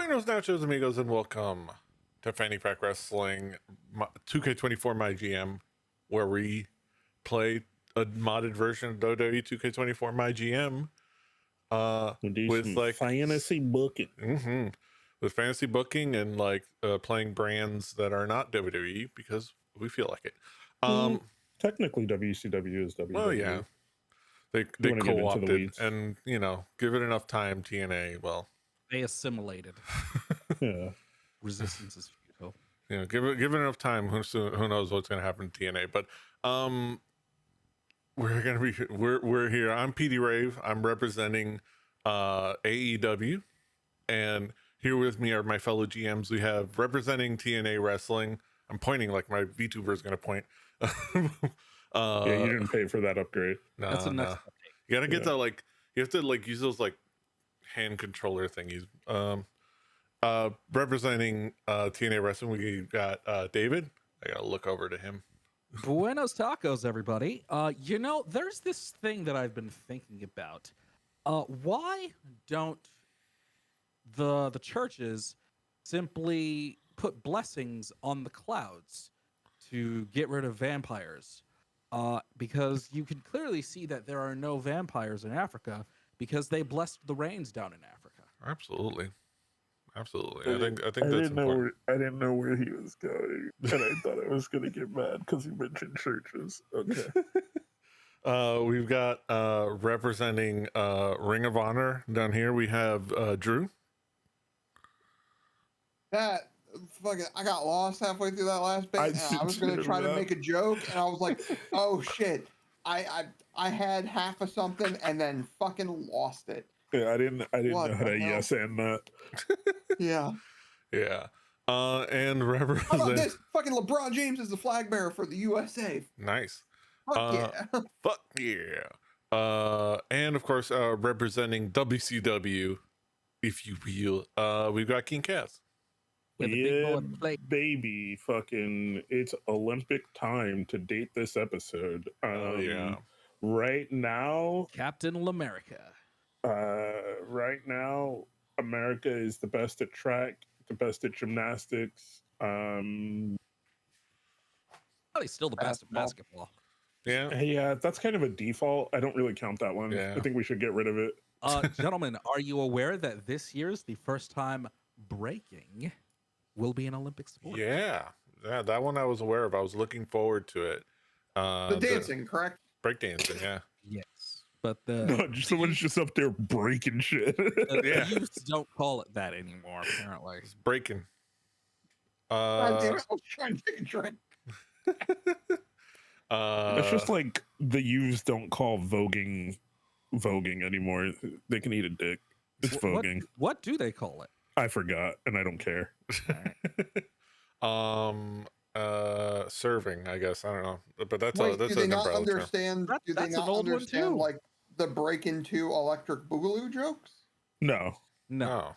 Buenos nachos, amigos, and welcome to Fanny Pack Wrestling 2K24 MyGM, where we play a modded version of WWE 2K24 MyGM. With like fantasy booking. With fantasy booking and playing brands that are not WWE because we feel like it. Technically, WCW is WWE. Well, yeah, they co-opted and give it enough time. TNA, well, they assimilated. Yeah, resistance is futile. Give it enough time. Who knows what's going to happen to TNA? But we're here. I'm PD Rave. I'm representing AEW, and here with me are my fellow GMs. We have representing TNA Wrestling. I'm pointing like my VTuber is going to point. Yeah, you didn't pay for that upgrade. No, that's a no. You gotta get that you have to use those hand controller thingies. Representing TNA Wrestling, we got David. I gotta look over to him. Buenos tacos, everybody. There's this thing that I've been thinking about. Why don't the churches simply put blessings on the clouds to get rid of vampires? Because you can clearly see that there are no vampires in Africa because they blessed the rains down in Africa. Absolutely. I think that's important. I didn't know where he was going, and I thought I was going to get mad because he mentioned churches. Okay. We've got representing Ring of Honor down here. We have Drew. I got lost halfway through that last bit. I was going to try to make a joke, and I was like, "Oh shit! I had half of something and then fucking lost it." Yeah, I didn't know how to yes and that. Yeah. And represent. How about this? Fucking LeBron James is the flag bearer for the USA. Nice. Fuck yeah. Fuck yeah. And of course, representing WCW, if you will, we've got King Cass. Yeah, baby, fucking, it's Olympic time to date this episode. Yeah. Right now, Captain L'America. Right now, America is the best at track, the best at gymnastics. Probably still the best at basketball. Yeah, that's kind of a default. I don't really count that one. Yeah. I think we should get rid of it. Gentlemen, are you aware that this year's the first time breaking will be an Olympic sport? Yeah, that one I was aware of. I was looking forward to it. The dancing, correct? Breakdancing, yeah. Yes, but someone's just up there breaking shit. The youths don't call it that anymore. Apparently, it's breaking. God damn it, I was trying to take a drink. It's just like the youths don't call voguing anymore. They can eat a dick. It's voguing. What do they call it? I forgot, and I don't care. Serving, I guess. I don't know, but that's Wait, that's do they an not umbrella understand? term. Do they not understand like the break into electric boogaloo jokes? No. God,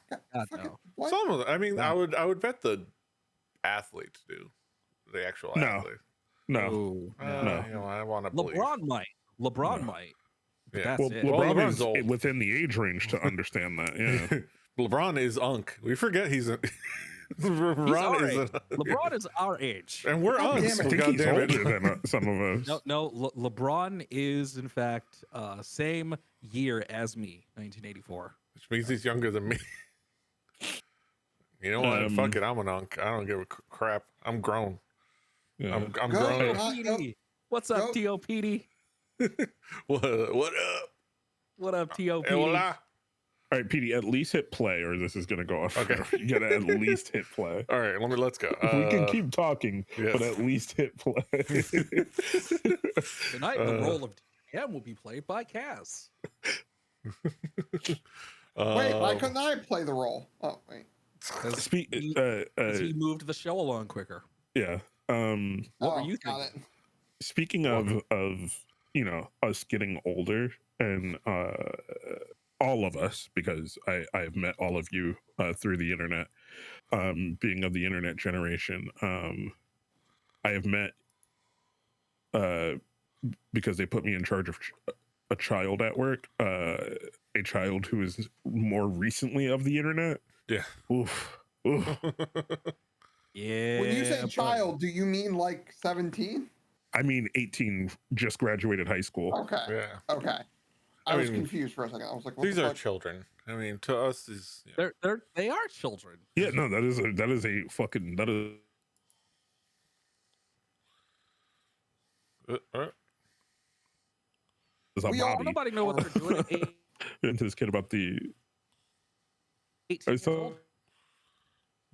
no. Some of them. I mean, I would bet the athletes do. The actual athletes. No. I want to believe. LeBron might. Yeah. Well, LeBron's old. Within the age range to understand that. Yeah. LeBron is Unk. We forget he's a. LeBron is our age, and we're Unks. I think he's older than some of us. No. LeBron is in fact same year as me, 1984. Which means he's younger than me. You know what? Fuck it. I'm an Unk. I don't give a crap. I'm grown. Yeah. I'm grown. What's up, TOPD? What up? What up, TOPD? Hola. All right, PD, at least hit play, or this is going to go off. Okay. You got to at least hit play. All right, let's go. We can keep talking, but at least hit play. Tonight, the role of DM will be played by Cass. Wait, why couldn't I play the role? Oh, wait. He moved the show along quicker. Yeah. What were you thinking? Speaking of us getting older and all of us, because I've met all of you through the internet, being of the internet generation. I have met because they put me in charge of a child at work, a child who is more recently of the internet. Yeah. Oof. Oof. Yeah. When you say buddy. child, do you mean like 17? I mean, 18, just graduated high school. Okay. Yeah. Okay. I I was mean, confused for a second. I was like, what These the are fuck? children. I mean, to us, these. Yeah. They are children. Yeah, no, that is a fucking that is a We all- body. Nobody know what they're doing. At Into this kid about the 18 I years saw old.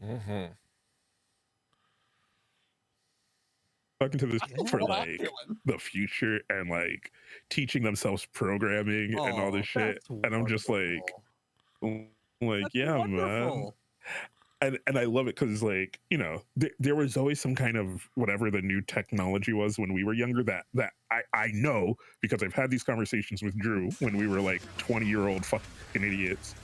Mm-hmm. talking to this I kid don't for know what I'm like doing. the future and like teaching themselves programming and all this shit, That's and I'm just wonderful. like, That's yeah, man. wonderful. And I love it because like, you know, there was always some kind of whatever the new technology was when we were younger that I know because I've had these conversations with Drew when we were like 20-year-old fucking idiots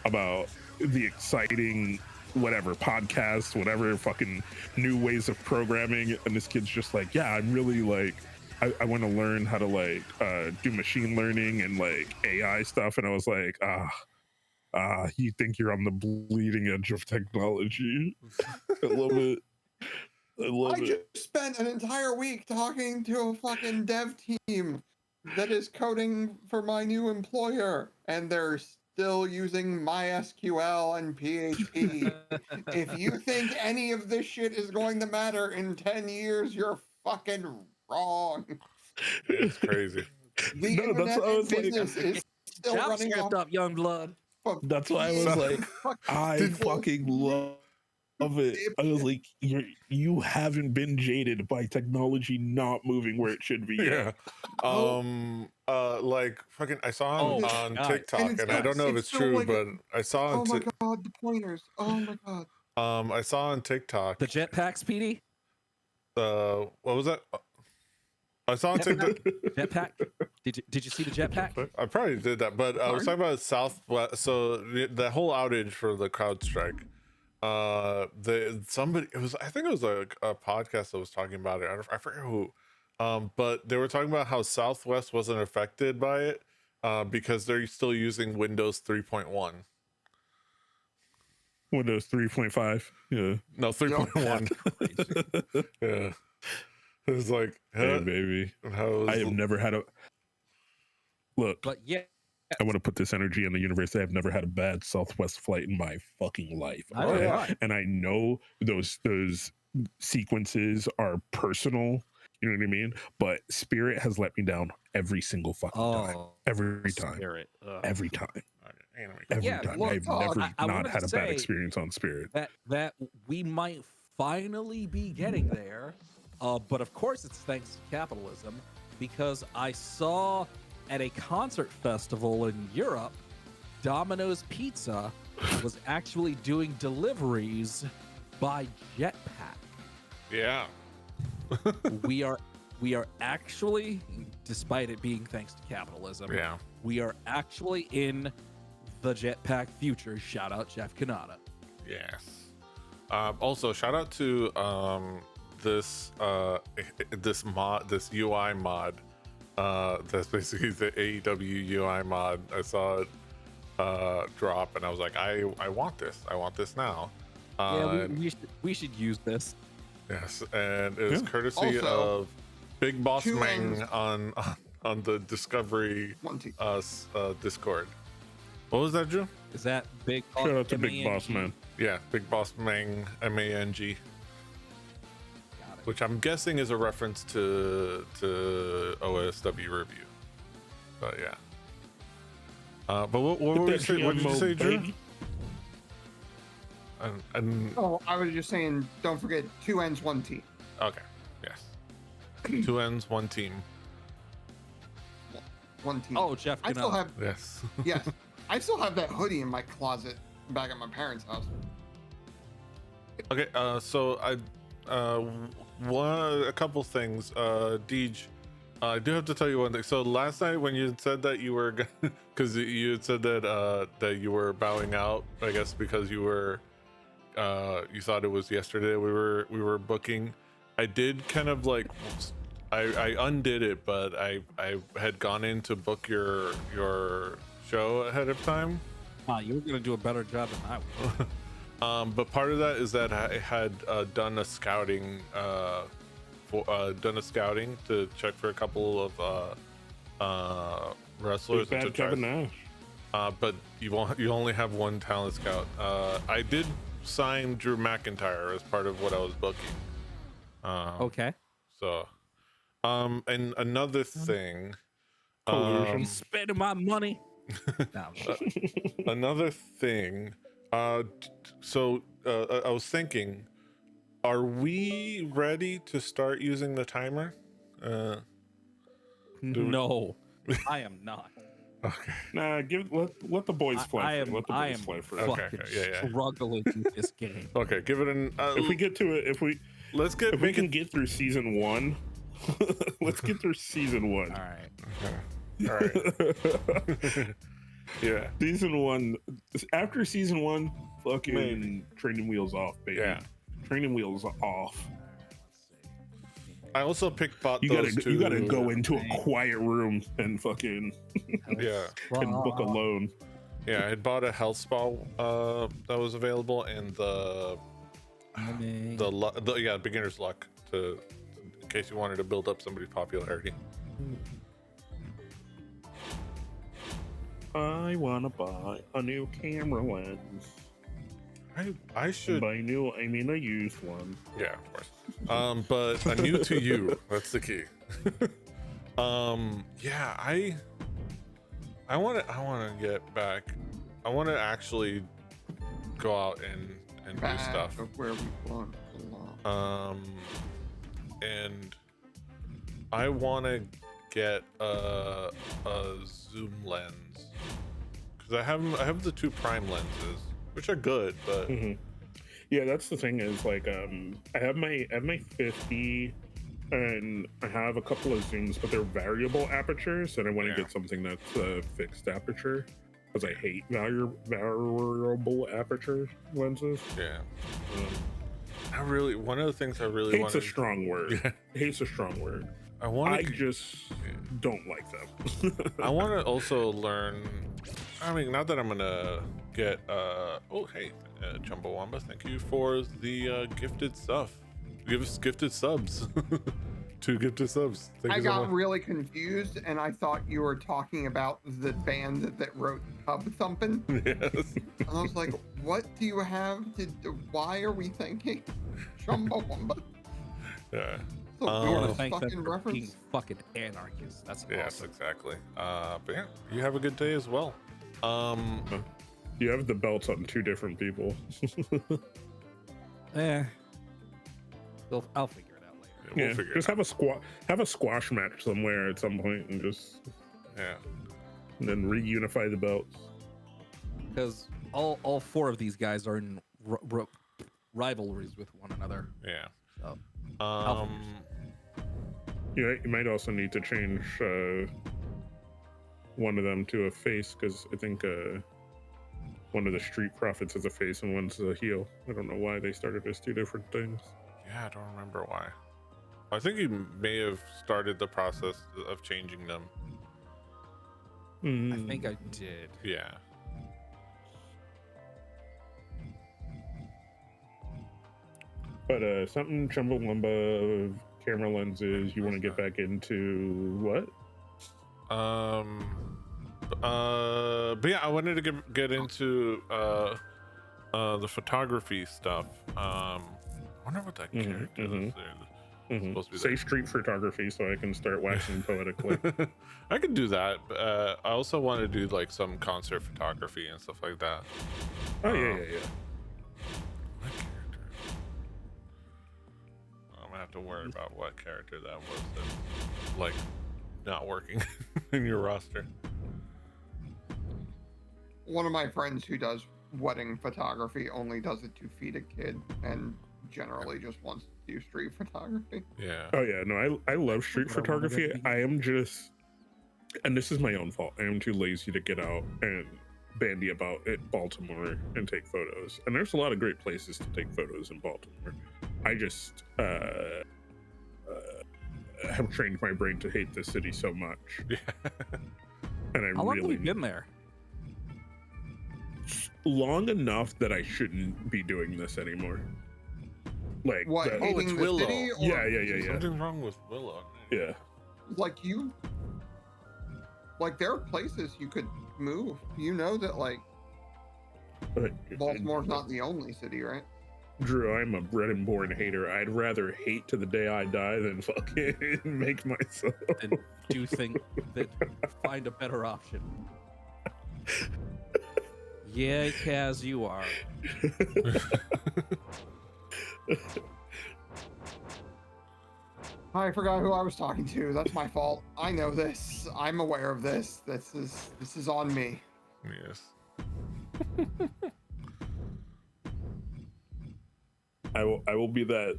about the exciting whatever podcasts, whatever fucking new ways of programming, and this kid's just like, yeah, I'm really like I want to learn how to like do machine learning and like AI stuff, and I was like, you think you're on the bleeding edge of technology. I love it. I love I it. just spent an entire week talking to a fucking dev team that is coding for my new employer, and they're still using MySQL and PHP. If you think any of this shit is going to matter in 10 years, you're fucking wrong. It's crazy. The No, that's internet what I and was like- business is still running off JavaScript up, young blood. of That's why I was So- like, I Did- fucking love it. I was like, you haven't been jaded by technology not moving where it should be. Yeah. Oh. Like fucking, I saw Oh, on God. TikTok, And and it's I don't know if it's it's still true, like- but I saw Oh on my god, the pointers. Oh my god. I saw on TikTok. The jetpack, Speedy. What was that? I saw on TikTok. Jetpack. Did you see the jetpack? I probably did that, but I was talking about Southwest. So the whole outage for the CrowdStrike. Somebody, it was, I think it was a podcast that was talking about it. I forget who. But they were talking about how Southwest wasn't affected by it because they're still using Windows 3.1. Windows 3.5. Yeah. No, 3.1. Yeah. It was like, Hey, baby. I have never had a look. But yeah, I want to put this energy in the universe. I have never had a bad Southwest flight in my fucking life. neither okay? have I. And I know those sequences are personal. You know what I mean? But Spirit has let me down every single fucking time. Every time. Spirit. Ugh. Every time. Anyway. Every Yeah, time. look, I've oh, never I not wanted had to a bad say experience on Spirit. that we might finally be getting there. But of course, it's thanks to capitalism, because I saw at a concert festival in Europe, Domino's Pizza was actually doing deliveries by jetpack. Yeah. we are actually, despite it being thanks to capitalism, Yeah. we are actually in the jetpack future. Shout out Jeff Kanata. Yes. Also, shout out to this UI mod. That's basically the AEW UI mod. I saw it drop, and I was like, I want this. I want this now. Yeah, we should use this. Yes, and it was Yeah. courtesy Also, of Big Boss two Meng ends. on the Discovery One, two. Discord. What was that, Drew? Is that big? Shout out to Big Boss Man. Yeah, Big Boss Meng, Mang, Got it. which I'm guessing is a reference to OSW review. But yeah. But what were you saying? What did you say, Drew? And Oh, I was just saying, don't forget 2 N's, 1 T. okay, yes. 2 ends, 1 team. 1 T. Oh, Jeff I still Kanata. have, Yes. yes, I still have that hoodie in my closet back at my parents' house. Okay, so a couple things. Deej, I do have to tell you one thing. So last night when you said that you were, because you had said that that you were bowing out, I guess because you were, you thought it was yesterday we were booking. I did kind of like, I undid it, but I had gone in to book your show ahead of time, You were gonna do a better job than I would. But part of that is that I had done a scouting to check for a couple of wrestlers. Bad Kevin Nash. But you only have one talent scout. I did sign Drew McIntyre as part of what I was booking. Okay. So, and another thing, Collusion. He's spending my money. No, another thing. So I was thinking, are we ready to start using the timer? no, I am not. Okay. Nah, let the boys fly. I am fly for Okay, fucking yeah. struggling with this game. Okay, give it an. If we get to it, if we can get through season 1, let's get through season 1. All right. All right. Yeah. Season 1. After season 1, fucking training wheels off, baby. Yeah. Training wheels off. I also bought You those gotta two. you gotta go into a quiet room and fucking Yeah. and book a loan. Yeah, I had bought a health spa that was available, and the beginner's luck in case you wanted to build up somebody's popularity. I wanna buy a new camera lens. I should. By new, I mean a used one. Yeah, of course. But a new to you. That's the key. Yeah, I want to get back. I want to actually go out and do stuff. Of where we belong. And I want to get a zoom lens because I have the 2 prime lenses, which are good, but Yeah, that's the thing is like I have my 50 and I have a couple of zooms, but they're variable apertures, and I want to get something that's a fixed aperture because I hate variable aperture lenses. yeah. One of the things I really want. Hate's a strong word. Yeah. Hate's a strong word. I just don't like them. I want to also learn. I mean, not that I'm gonna get. Oh, hey, Chumbawamba, thank you for the gifted stuff. Give us gifted subs. 2 gifted subs. Thank I you so got much. really confused, and I thought you were talking about the band that wrote Hub Thumpin'. Yes. And I was like, what do you have to why are we thinking Chumbawamba? Yeah. So I weird want to thank them fucking for being reference. fucking anarchists. That's Yes, awesome. exactly. But yeah, you have a good day as well. You have the belts on 2 different people. I'll figure it out later. We'll Yeah, figure just it out. have a squash match somewhere at some point, and then reunify the belts. Because all 4 of these guys are in rivalries with one another. Yeah. So, You might also need to change one of them to a face, because I think one of the Street Profits is a face and one's a heel. I don't know why they started as 2 different things. Yeah, I don't remember why. I think he may have started the process of changing them. I think I did. Yeah. But something Chumbawamba camera lenses. You want to get back into what? But yeah, I wanted to get into the photography stuff. I wonder what that character is there. Supposed to be Say street photography so I can start waxing poetically. I could do that, but I also want to do like some concert photography and stuff like that. Oh yeah. What character? I'm gonna have to worry about what character that was that's like not working in your roster. One of my friends who does wedding photography only does it to feed a kid and generally just wants to do street photography. Yeah. Oh yeah, no, I love street photography. I am just, and this is my own fault, I am too lazy to get out and bandy about it Baltimore and take photos. And there's a lot of great places to take photos in Baltimore. I just have trained my brain to hate this city so much. Yeah. And I How long really have you been there? long enough that I shouldn't be doing this anymore. Like What? the- Oh, it's Hating the Willow. city? Or, yeah. Something wrong with Willow. Yeah. Like there are places you could move. You know that like Baltimore's not the only city, right? Drew, I'm a bred and born hater. I'd rather hate to the day I die than fucking make myself. And do think that find a better option. Yeah, Kaz, you are. I forgot who I was talking to. That's my fault. I know this. I'm aware of this. This is on me. Yes. I will be that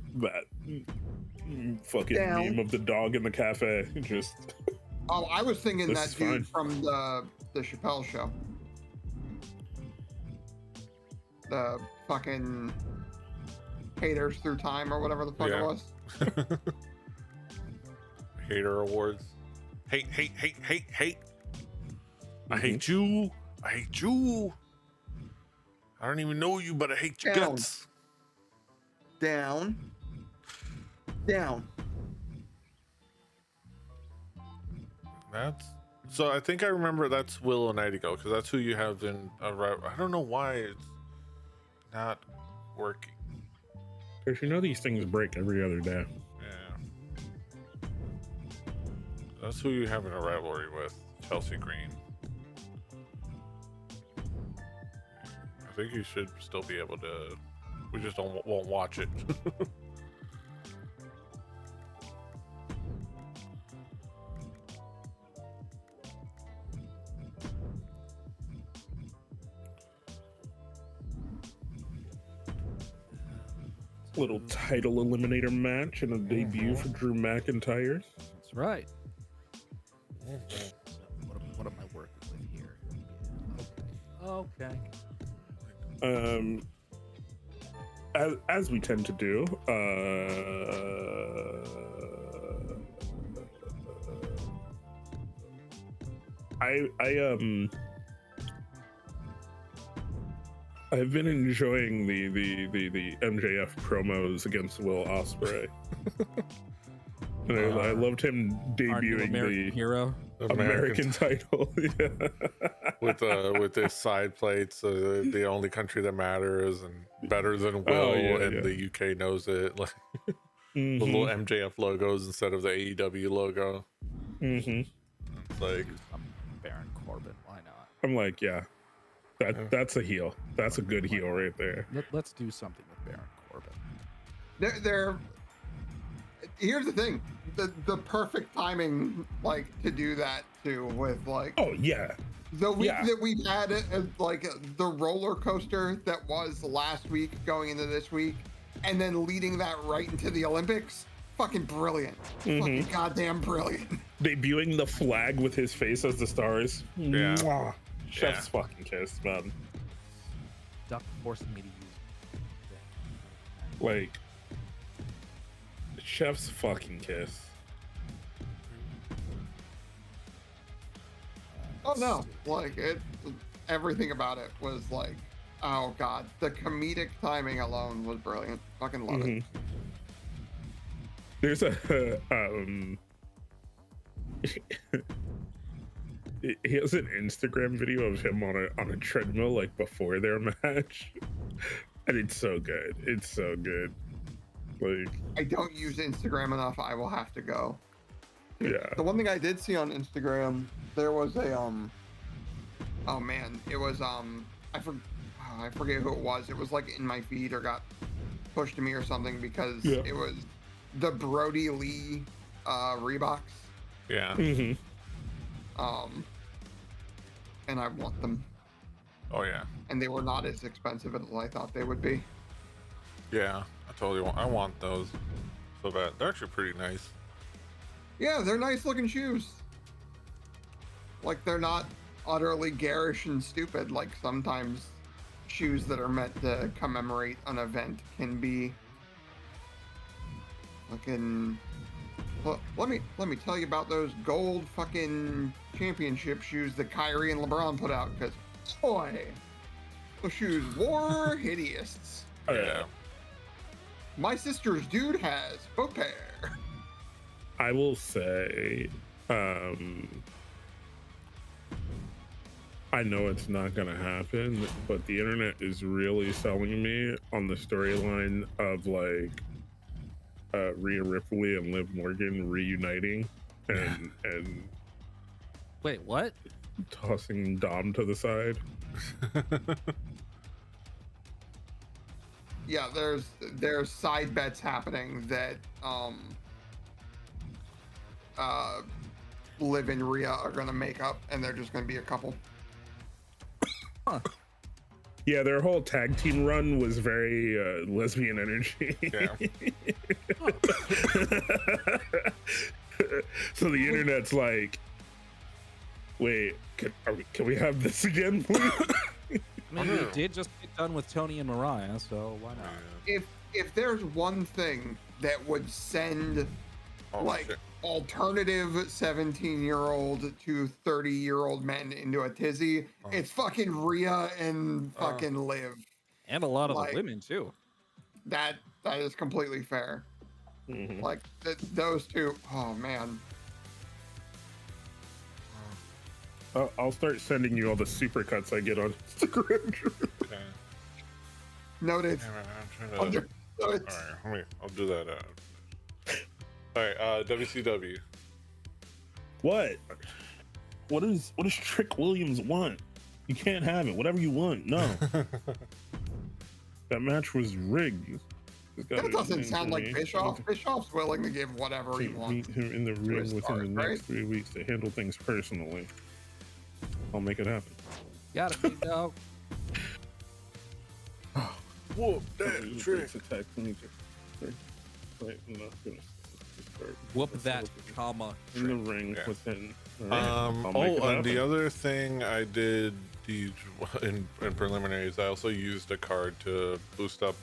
fucking Down. meme of the dog in the cafe. Just Oh, I was thinking This that is dude fine. from the Chappelle show. The fucking haters through time or whatever the fuck Yeah. it was. Hater awards. Hate. I Mhm. hate you. I hate you. I don't even know you, but I hate your Down. guts. Down. That's so. I think I remember that's Willow Nightingale because that's who you have in. I don't know why it's not working. because you know these things break every other day. Yeah. That's who you have in a rivalry with, Chelsea Green. I think you should still be able to. We just won't watch it. Little title eliminator match and a debut for Drew McIntyre. That's right. So what am I working with here? Okay. As we tend to do, I've been enjoying the MJF promos against Will Ospreay. And I loved him Our new debuting American the hero. American title. Yeah. with the side plates, the only country that matters and better than Will, Oh, yeah, and yeah. the UK knows it. Like Mhm. the little MJF logos instead of the AEW logo. Mhm. It's like Baron Corbin. Why not? I'm like, yeah, that's a heel. That's a good heel right there. Let's do something with Baron Corbin. They're here's the thing. The perfect timing like to do that too with like Oh yeah, the week yeah. that we've had like the roller coaster that was last week going into this week and then leading that right into the Olympics. Fucking brilliant. Fucking goddamn brilliant. Debuting the flag with his face as the stars. Yeah. Mwah. Chef's fucking kiss, man. Duck forcing me to use. Like, chef's fucking kiss. Oh no, like everything about it was like, oh god, the comedic timing alone was brilliant. Fucking love it. There's a he has an Instagram video of him on a treadmill like before their match, and it's so good. It's so good. Like, I don't use Instagram enough. I will have to go. yeah. The one thing I did see on Instagram, there was a oh man, it was I forget who it was. It was like in my feed or got pushed to me or something because Yeah. it was the Brody Lee Reeboks. yeah. And I want them, Oh yeah. and they were not as expensive as I thought they would be. Yeah. I want those. So that they're actually pretty nice. Yeah, they're nice looking shoes. Like they're not utterly garish and stupid like sometimes shoes that are meant to commemorate an event can be. Fucking. Well, let me tell you about those gold fucking championship shoes that Kyrie and LeBron put out because boy, The shoes wore hideous. Yeah. My sister's dude has both pair. I will say, I know it's not gonna happen, but the internet is really selling me on the storyline of like Rhea Ripley and Liv Morgan reuniting and Wait, what? tossing Dom to the side. Yeah, there's side bets happening that Liv and Rhea are gonna make up, and they're just gonna be a couple. Huh. Yeah, their whole tag team run was very lesbian energy. Yeah. So the internet's like, wait, can we have this again, please? I mean, we did just get done with Tony and Mariah, so why not? If there's one thing that would send Shit. alternative 17-year-old to 30-year-old men into a tizzy, it's fucking Rhea and fucking Liv. And a lot of Like, the women too. That is completely fair. Mhm. Like those two, oh man. I'll start sending you all the supercuts I get on Instagram. Okay. Noted. Damn it, I'm trying to. Understood. All right, I'll do that. All right, WCW. What does Trick Williams want? You can't have it. Whatever you want. No. That match was rigged. That doesn't sound like Bischoff. Bischoff's willing to give whatever he Meet wants. him in the ring his within the stars, next right? 3 weeks to handle things personally. I'll make it happen. Got it, big dog. Whoop That trick attack. Wait, I'm not gonna start. Whoop that, comma. In the ring Yeah. within. All right, I'll make it And the happen. other thing I did in preliminaries, I also used a card to boost up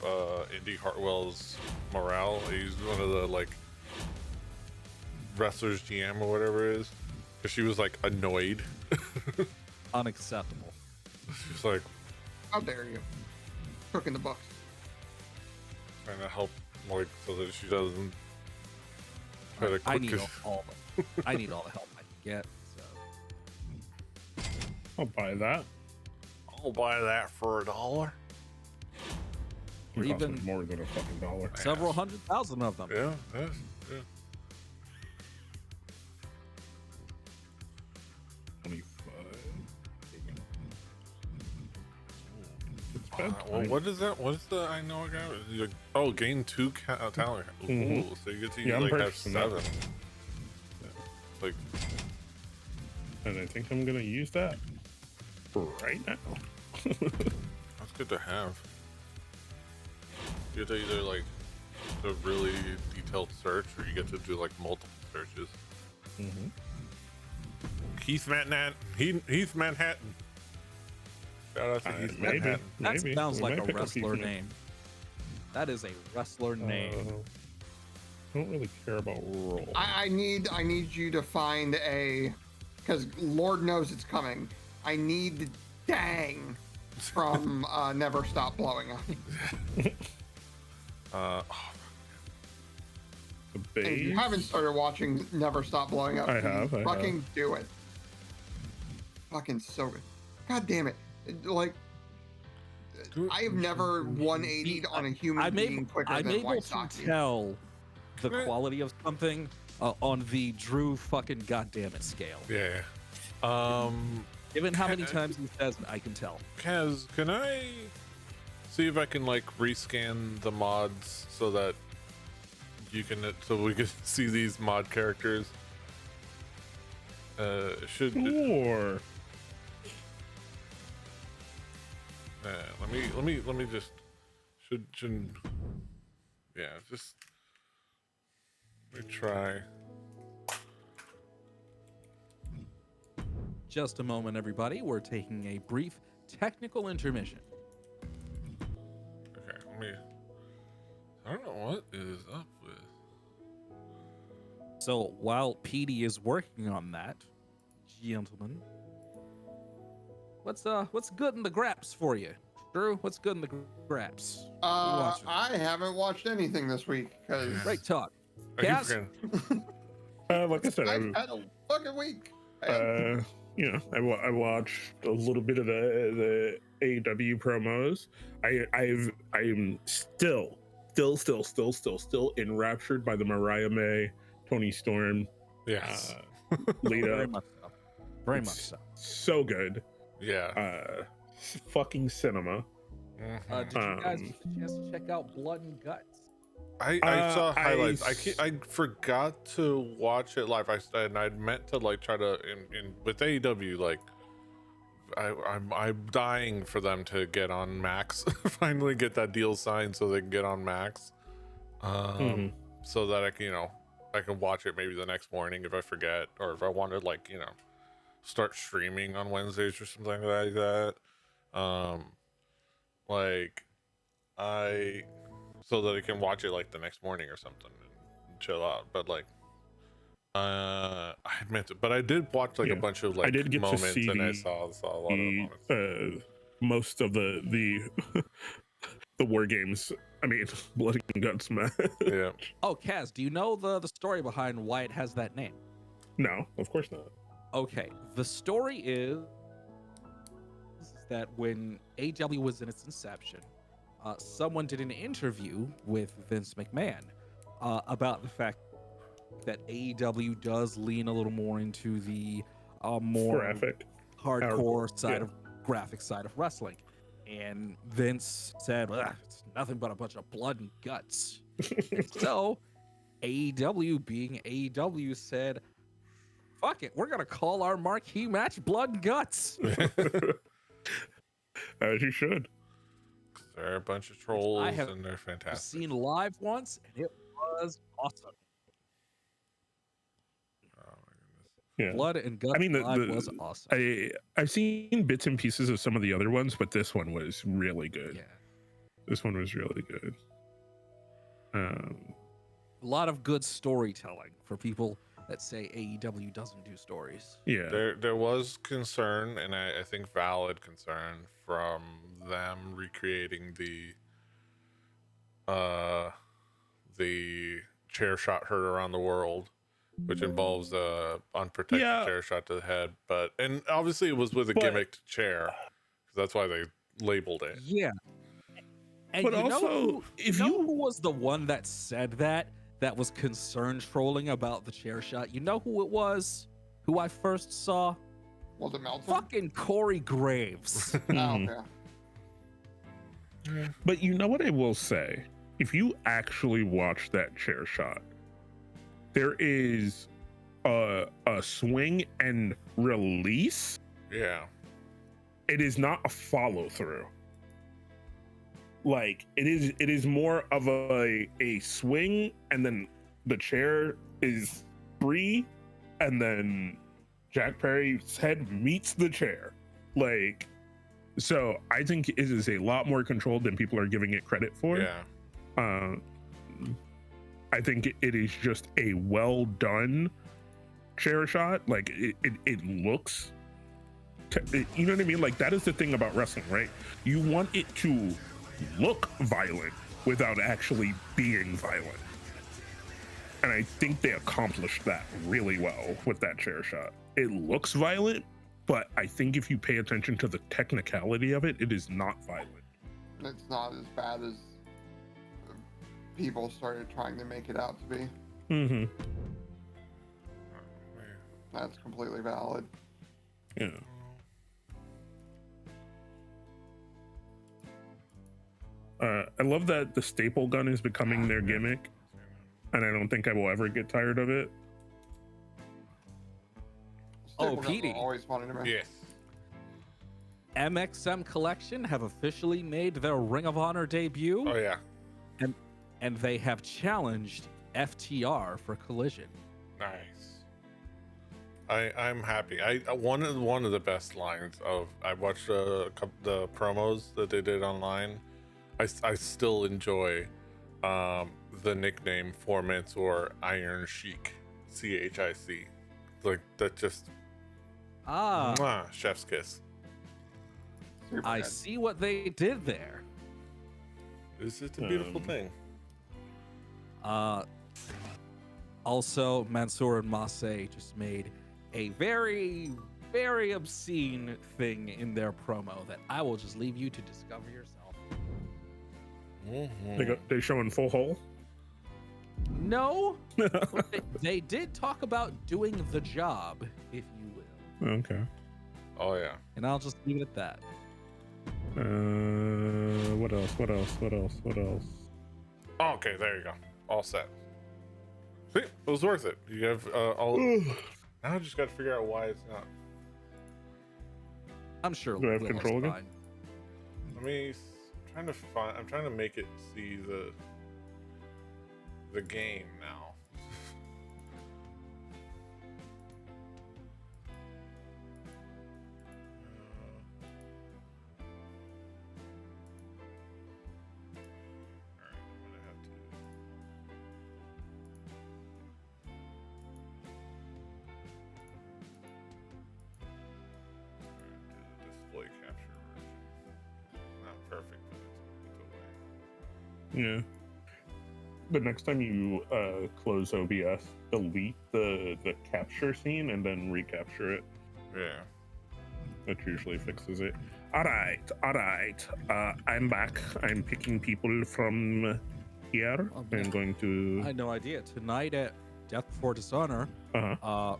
Indy Hartwell's morale. I used one of the like wrestlers GM or whatever it is, because she was like annoyed. Unacceptable. She's like How dare you? Cooking the books. trying to help, like, so that she doesn't try to I quit. need 'Cause- I need all the help I can get. So I'll buy that. I'll buy that for $1. Or It costs even- more than a fucking dollar. several 100,000 of them. Yeah, yeah. It's bad Well, time. what is that? What is the? I know a guy. Like, oh, gain 2 talent. Ooh, Mhm. so you get to Yeah, I'm like have purchasing that. 7. Like, And I think I'm gonna use that right now. that's good to have. You get to either like a really detailed search, or you get to do like multiple searches. Mm-hmm. Heath Manhattan. Shout out to Heath Maybe. Manhattan. That Maybe. sounds We like might a pick up wrestler Heath Man. name. That is a wrestler name. I don't really care about roll. I need you to find a, because Lord knows it's coming. I need the dang from Never Stop Blowing Up. Oh, The And if you base. haven't started watching Never Stop Blowing Up, I have, I fucking do it. Fucking so good. God damn it. Like, I have never 180'd on a human being quicker I'm than able White to Sox. tell the Can I- quality of something on the Drew fucking goddammit scale. yeah. Given how many times he says it, I can tell. Kaz, can I see if I can like rescan the mods so that you can, so we can see these mod characters? Should Or let me just shouldn't yeah, just let me try. Just a moment, everybody. We're taking a brief technical intermission. Okay, let me, I don't know what is up with. So while Petey is working on that, gentlemen, what's good in the graps for you? Drew, what's good in the grabs? watching? I haven't watched anything this week because Great talk. I keep Kaz? forgetting. Like I said, I've had a fucking week. you know, I watched a little bit of the AEW promos. I'm still enraptured by the Mariah May, Tony Storm Yes. lead Very up. much so. Very much It's so. so good. Yeah. Fucking cinema. Mhm. Did you guys get a chance to check out Blood and Guts? I saw I highlights. s- I forgot to watch it live. I meant to like try to in with AEW like I'm dying for them to get on Max. Finally get that deal signed so they can get on Max. Mhm. So that I can I can watch it maybe the next morning if I forget, or if I want to like start streaming on Wednesdays or something like that. Like I so that I can watch it like the next morning or something and chill out. But like I meant to, but I did watch like a Yeah. bunch of I like did get to moments, see and I saw a lot of the moments. most of the the war games. I mean, blood and guts, man. Yeah. Oh, Kaz, do you know the story behind why it has that name? No, of course not. Okay, the story is that when AEW was in its inception, someone did an interview with Vince McMahon about the fact that AEW does lean a little more into the more Graphic. hardcore side yeah. of graphic side of wrestling. And Vince said, it's nothing but a bunch of blood and guts. And so AEW, being AEW, said, fuck it, we're gonna call our marquee match Blood and Guts. As you should. They're a bunch of trolls have and they're fantastic. Seen live once, and it was awesome. Oh my goodness. Yeah. Blood and Guts I mean, live was awesome. I've seen bits and pieces of some of the other ones, but this one was really good. Yeah. This one was really good. A lot of good storytelling for people that say AEW doesn't do stories. Yeah. There was concern, and I think valid concern, from them recreating the chair shot heard around the world, which involves a unprotected Yeah. chair shot to the head. And obviously it was with a But- gimmicked chair, because that's why they labeled it. Yeah. And But you know also, who, if you know you- who was the one that said that was concerned trolling about the chair shot? You know who it was? Who I first saw? Was it Meltzer? Fucking Corey Graves. Oh, Mhm. okay. But you know what I will say? If you actually watch that chair shot, there is a swing and release. Yeah. It is not a follow through. Like it is more of a swing, and then the chair is free, and then Jack Perry's head meets the chair. Like, so I think it is a lot more controlled than people are giving it credit for. Yeah. I think it is just a well done chair shot. Like it looks, you know what I mean? Like that is the thing about wrestling, right? You want it to look violent without actually being violent. And I think they accomplished that really well with that chair shot. It looks violent, but I think if you pay attention to the technicality of it, it is not violent. It's not as bad as people started trying to make it out to be. Mm-hmm. That's completely valid. Yeah. I love that the staple gun is becoming their gimmick, and I don't think I will ever get tired of it. Staple guns Petey. are always funny to me. Yes. MXM Collection have officially made their Ring of Honor debut, Oh yeah. and they have challenged FTR for Collision. Nice. I'm happy. One of the best lines of I watched the promos that they did online. I still enjoy the nickname for Mansoor Iron Sheik, CHIC. Like that just Ah, mwah, chef's kiss. Super I good. see what they did there. It's just a beautiful thing. Also, Mansoor and Masse just made a very, very obscene thing in their promo that I will just leave you to discover yourself. They showing full hole. No, but they did talk about doing the job, if you will. Okay. Oh yeah. And I'll just leave it at that. What else? What else? What else? What else? Oh, okay, there you go. All set. See, it was worth it. You have all. Now I just got to figure out why it's not. I'm sure Do I have Willow's control again? fine. Let me. Trying to find. I'm trying to make it see the game now. Alright, I'm gonna have to. Do the display capture version. Not perfect, but it's a way. Yeah. But next time you close OBS, delete the capture scene and then recapture it. Yeah. That usually fixes it. All right. I'm back. I'm picking people from here. Oh, I'm yeah. going to. I had no idea. Tonight at Death Before Dishonor, Uh-huh.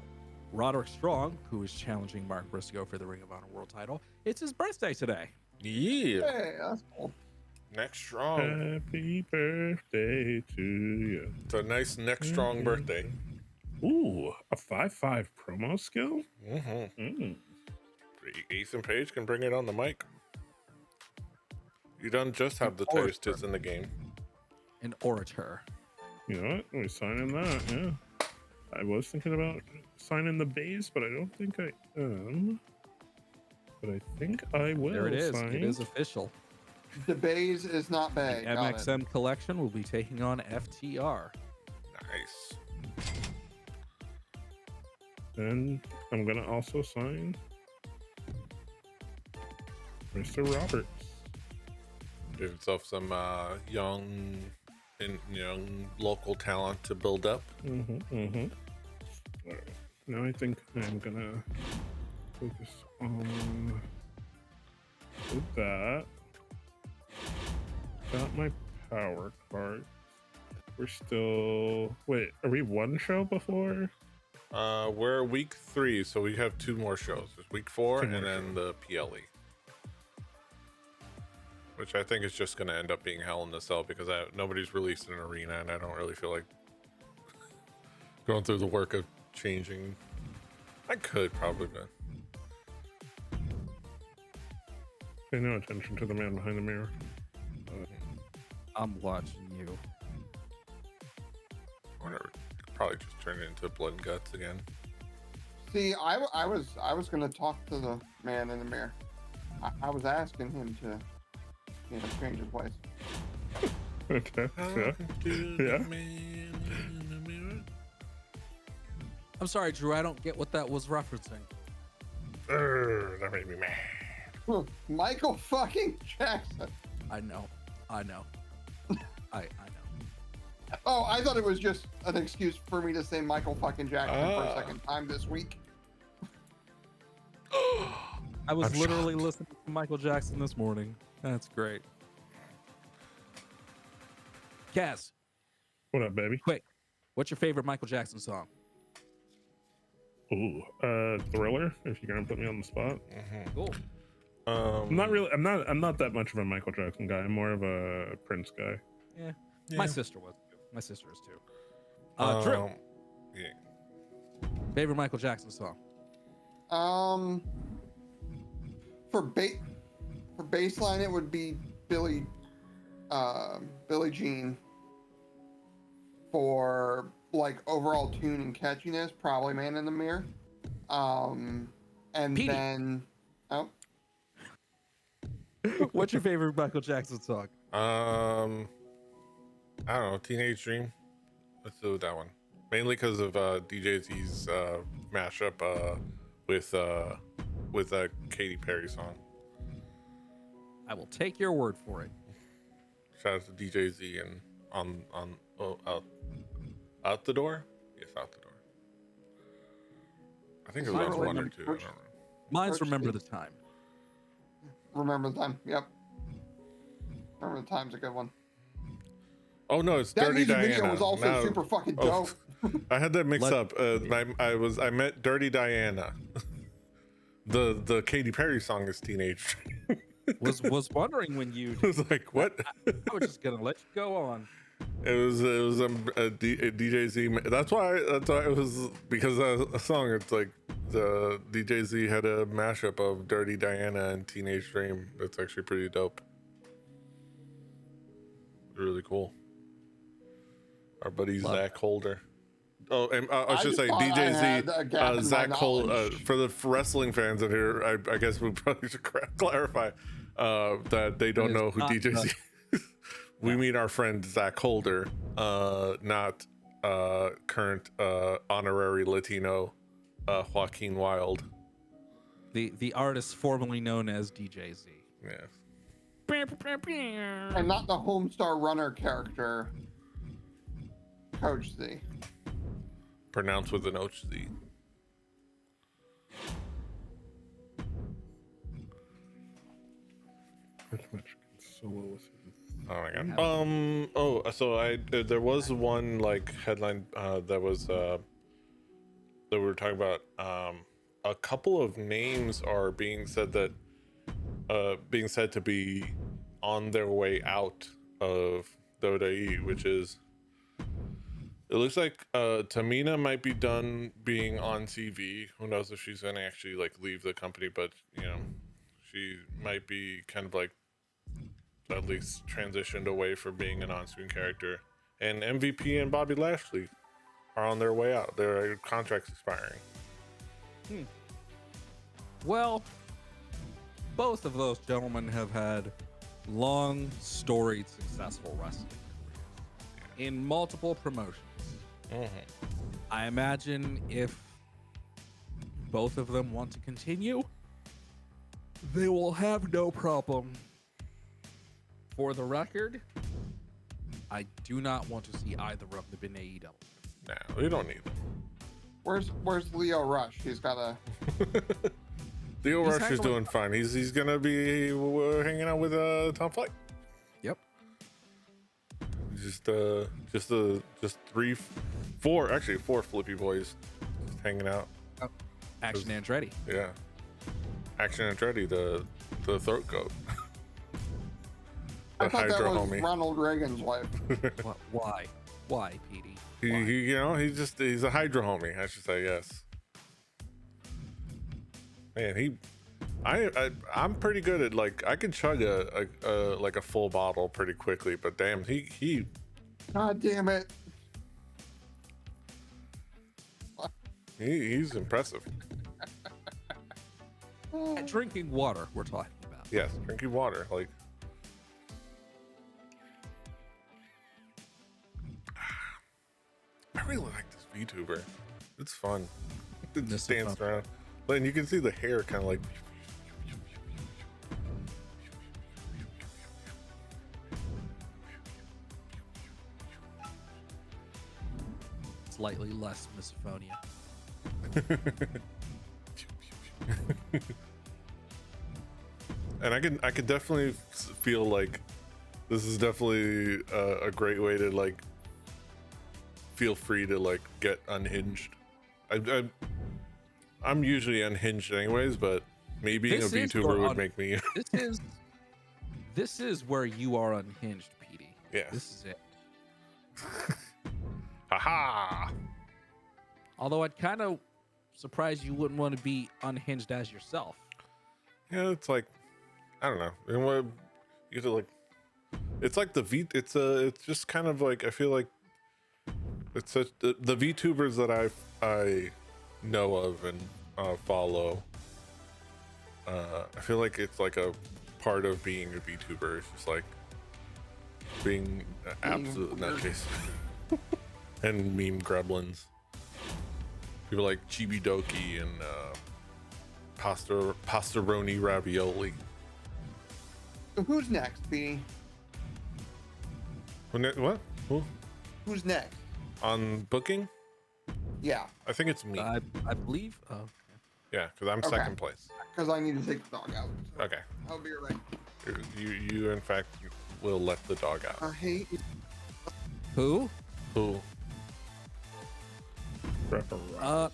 Roderick Strong, who is challenging Mark Briscoe for the Ring of Honor World title, it's his birthday today. Yeah. Hey, that's cool. Next strong. Happy birthday to you. It's a nice next strong birthday. Ooh, a 5-5 promo skill? Mm-hmm. Mm. Ethan Page can bring it on the mic. You don't just have the Or- tightest tits in the game. An orator. You know what? We're signing that, yeah. I was thinking about signing the base, but I don't think I am. But I think I will. There it is. Sign. It is official. The bays is not The bay. Got it. MXM collection will be taking on FTR. Nice. And I'm gonna also sign Mr. Roberts. Give yourself some young local talent to build up. All right. Now I think I'm gonna focus on that. Got my power card. We're still. Wait, are we one show before? We're week 3, so we have 2 more shows. There's week 4 Two more and then the PLE. Which I think is just going to end up being Hell in the Cell because nobody's released an arena and I don't really feel like going through the work of changing. I could probably, but Pay no attention to the man behind the mirror. I'm watching you. whatever. Probably just turn it into blood and guts again. See, I was gonna talk to the man in the mirror. I was asking him to, change his ways. Okay. Yeah. To Yeah. the man in the mirror. I'm sorry, Drew. I don't get what that was referencing. That made me mad. Michael fucking Jackson. I know. I know. I know. Oh, I thought it was just an excuse for me to say Michael fucking Jackson for a Ah. second time this week. I was I'm literally shocked. listening to Michael Jackson this morning. That's great. Kaz, What up, baby? quick. What's your favorite Michael Jackson song? Ooh, Thriller. If you're gonna put me on the spot, Cool. I'm not really. I'm not that much of a Michael Jackson guy. I'm more of a Prince guy. Yeah. Yeah. My sister was too. My sister is too. Drew, Yeah. favorite Michael Jackson song? For baseline, it would be Billie Jean. For like overall tune and catchiness, probably Man in the Mirror. And Petey. then What's your favorite Michael Jackson song? I don't know. Teenage Dream. Let's do that one. Mainly because of DJ Z's mashup with a Katy Perry song. I will take your word for it. Shout out to DJ Z and out the door. Yes, out the door. I think it was Remember one or two. I don't know. Mine's Remember the Time. Remember the Time. Yep. Remember the Time's a good one. Oh no, it's That Dirty music Diana. video was also Now- super fucking oh, dope. I had that mixed up. I meant Dirty Diana. The Katy Perry song is Teenage. Was wondering when you. I was like, what? I was just gonna let you go on. It was a DJ Z. That's why it was, because a song. It's like the DJ Z had a mashup of Dirty Diana and Teenage Dream. That's actually pretty dope. Really cool. Our buddy Love Zach Holder. Oh, and I should just say thought I had a gap DJ in Z, my Zach Holder. knowledge. For the wrestling fans in here, I guess we probably should clarify that they don't is know who not DJ Z is. We meet our friend Zach Holder, not current honorary Latino Joaquin Wild. The artist formerly known as DJ Z. Yeah. And not the Homestar Runner character, Coach Z. Pronounced with an OZ. Solo with Oh my god. So there was one like headline that was that we were talking about. A couple of names are being said to be on their way out of WWE, which is, it looks like Tamina might be done being on TV. Who knows if she's gonna actually like leave the company, but you know, she might be kind of like at least transitioned away from being an on-screen character. And MVP and Bobby Lashley are on their way out. Their contract's expiring. Well, both of those gentlemen have had long, storied, successful wrestling careers in multiple promotions. I imagine if both of them want to continue, they will have no problem. For the record, I do not want to see either of them in AEW. Nah, we don't need them. Where's Leo Rush? He's got a. Leo He's Rush is hanging doing fine. He's gonna be hanging out with Tom Flight. Yep. Just 4 Flippy boys just hanging out. Action Andretti. Yeah. Action Andretti, the throat goat. I The thought that Hydra was homie. Ronald Reagan's wife. Why? Why, Petey? He's a Hydra homie, I should say. Yes. Man, I'm pretty good at, like, I can chug a full bottle pretty quickly, but damn, he God damn it. he's impressive. Drinking water, we're talking about. Yes, drinking water, like. I really like this VTuber. It's fun. It just This is danced fun. around. And you can see the hair kind of like. Slightly less misophonia. And I could definitely feel like this is definitely a great way to like feel free to like get unhinged. I'm usually unhinged anyways, but me being a This is VTuber your would make me. This is where you are unhinged, Petey. Yes. This is it. Haha. Although I'd kind of surprised you wouldn't want to be unhinged as yourself. Yeah, it's like, I don't know. You know what? You have to like, it's like it's just kind of like, I feel like it's such the VTubers that I know of and follow. I feel like it's like a part of being a VTuber. It's just like being absolute nutcase. And meme gremlins. People like Chibi Doki and Pastaroni Ravioli. So who's next, B? What? Who? Who's next? On booking? Yeah, I think it's me. I believe. Oh, Yeah, because I'm Okay. second place. because I need to take the dog out. So Okay. I'll be right. You in fact will let the dog out. I hate. who? Who?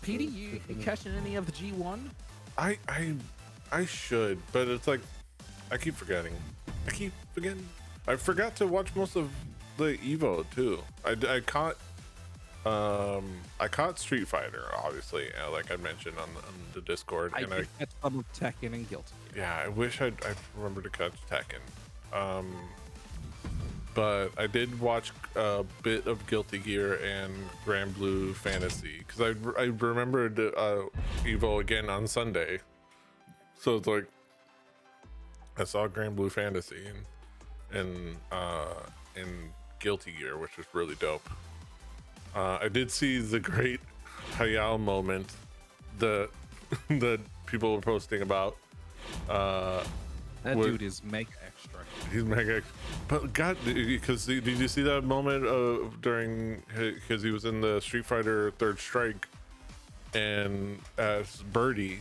Petey, you catching any of the G1? I should, but it's like I keep forgetting. I forgot to watch most of the Evo too. I caught Street Fighter, obviously, like I mentioned on the Discord, I and did catch some of Tekken and Guilty. yeah, I wish I'd remember to catch Tekken. But I did watch a bit of Guilty Gear and Grand Blue Fantasy because I remembered Evo again on Sunday, so it's like I saw Grand Blue Fantasy and Guilty Gear, which was really dope. I did see the great Hayao moment that people were posting about. That What- dude is mega extra. He's mega, but God, because did you see that moment during because he was in the Street Fighter Third Strike and as Birdie,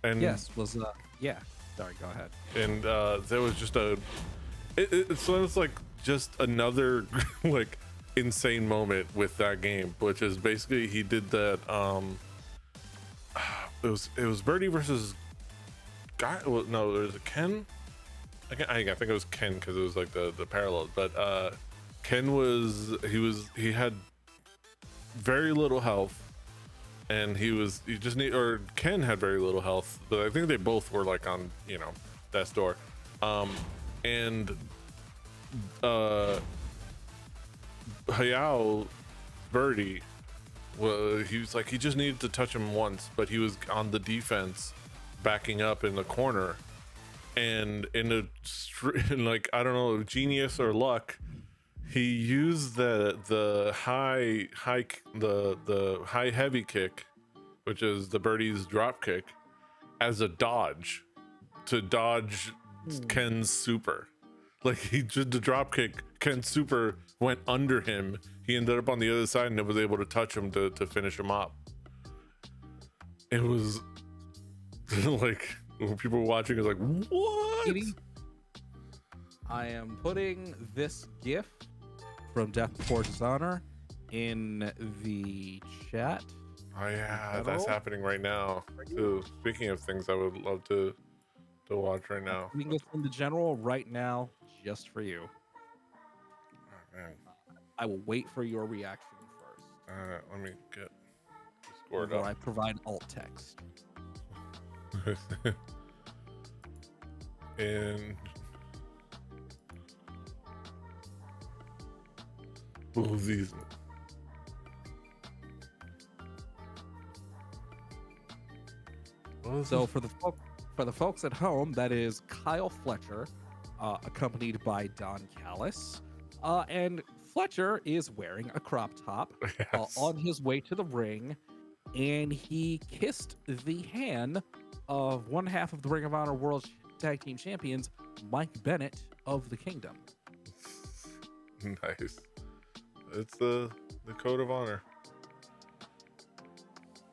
and Yes, was yeah. Sorry, go ahead. and there was just it sounds like just another like insane moment with that game, which is basically he did that. It was Birdie versus guy. Well, no, there was a Ken. I think it was Ken because it was like the parallels. But Ken he had very little health, and Ken had very little health. But I think they both were like on death's door, and Hayao Birdie. Well, he was like he just needed to touch him once, but he was on the defense, backing up in the corner. And in like I don't know, genius or luck, he used the high heavy kick, which is the Birdie's drop kick, as a dodge to dodge Ken's super. Like he did the drop kick, Ken's super went under him. He ended up on the other side and was able to touch him to finish him up. It was like. When people were watching, it was like, what? Petey, I am putting this GIF from Death Before Dishonor in the chat. Oh yeah, that's Federal? happening right now too. Speaking of things I would love to watch right now. Putting this in the general right now, just for you. Oh, man. I will wait for your reaction first. Let me get Discord Before up. I provide alt text. And these. So for the folks at home, that is Kyle Fletcher, accompanied by Don Callis, and Fletcher is wearing a crop top Yes. on his way to the ring, and he kissed the hand of one half of the Ring of Honor World Tag Team Champions, Mike Bennett of the Kingdom. Nice. It's the code of honor.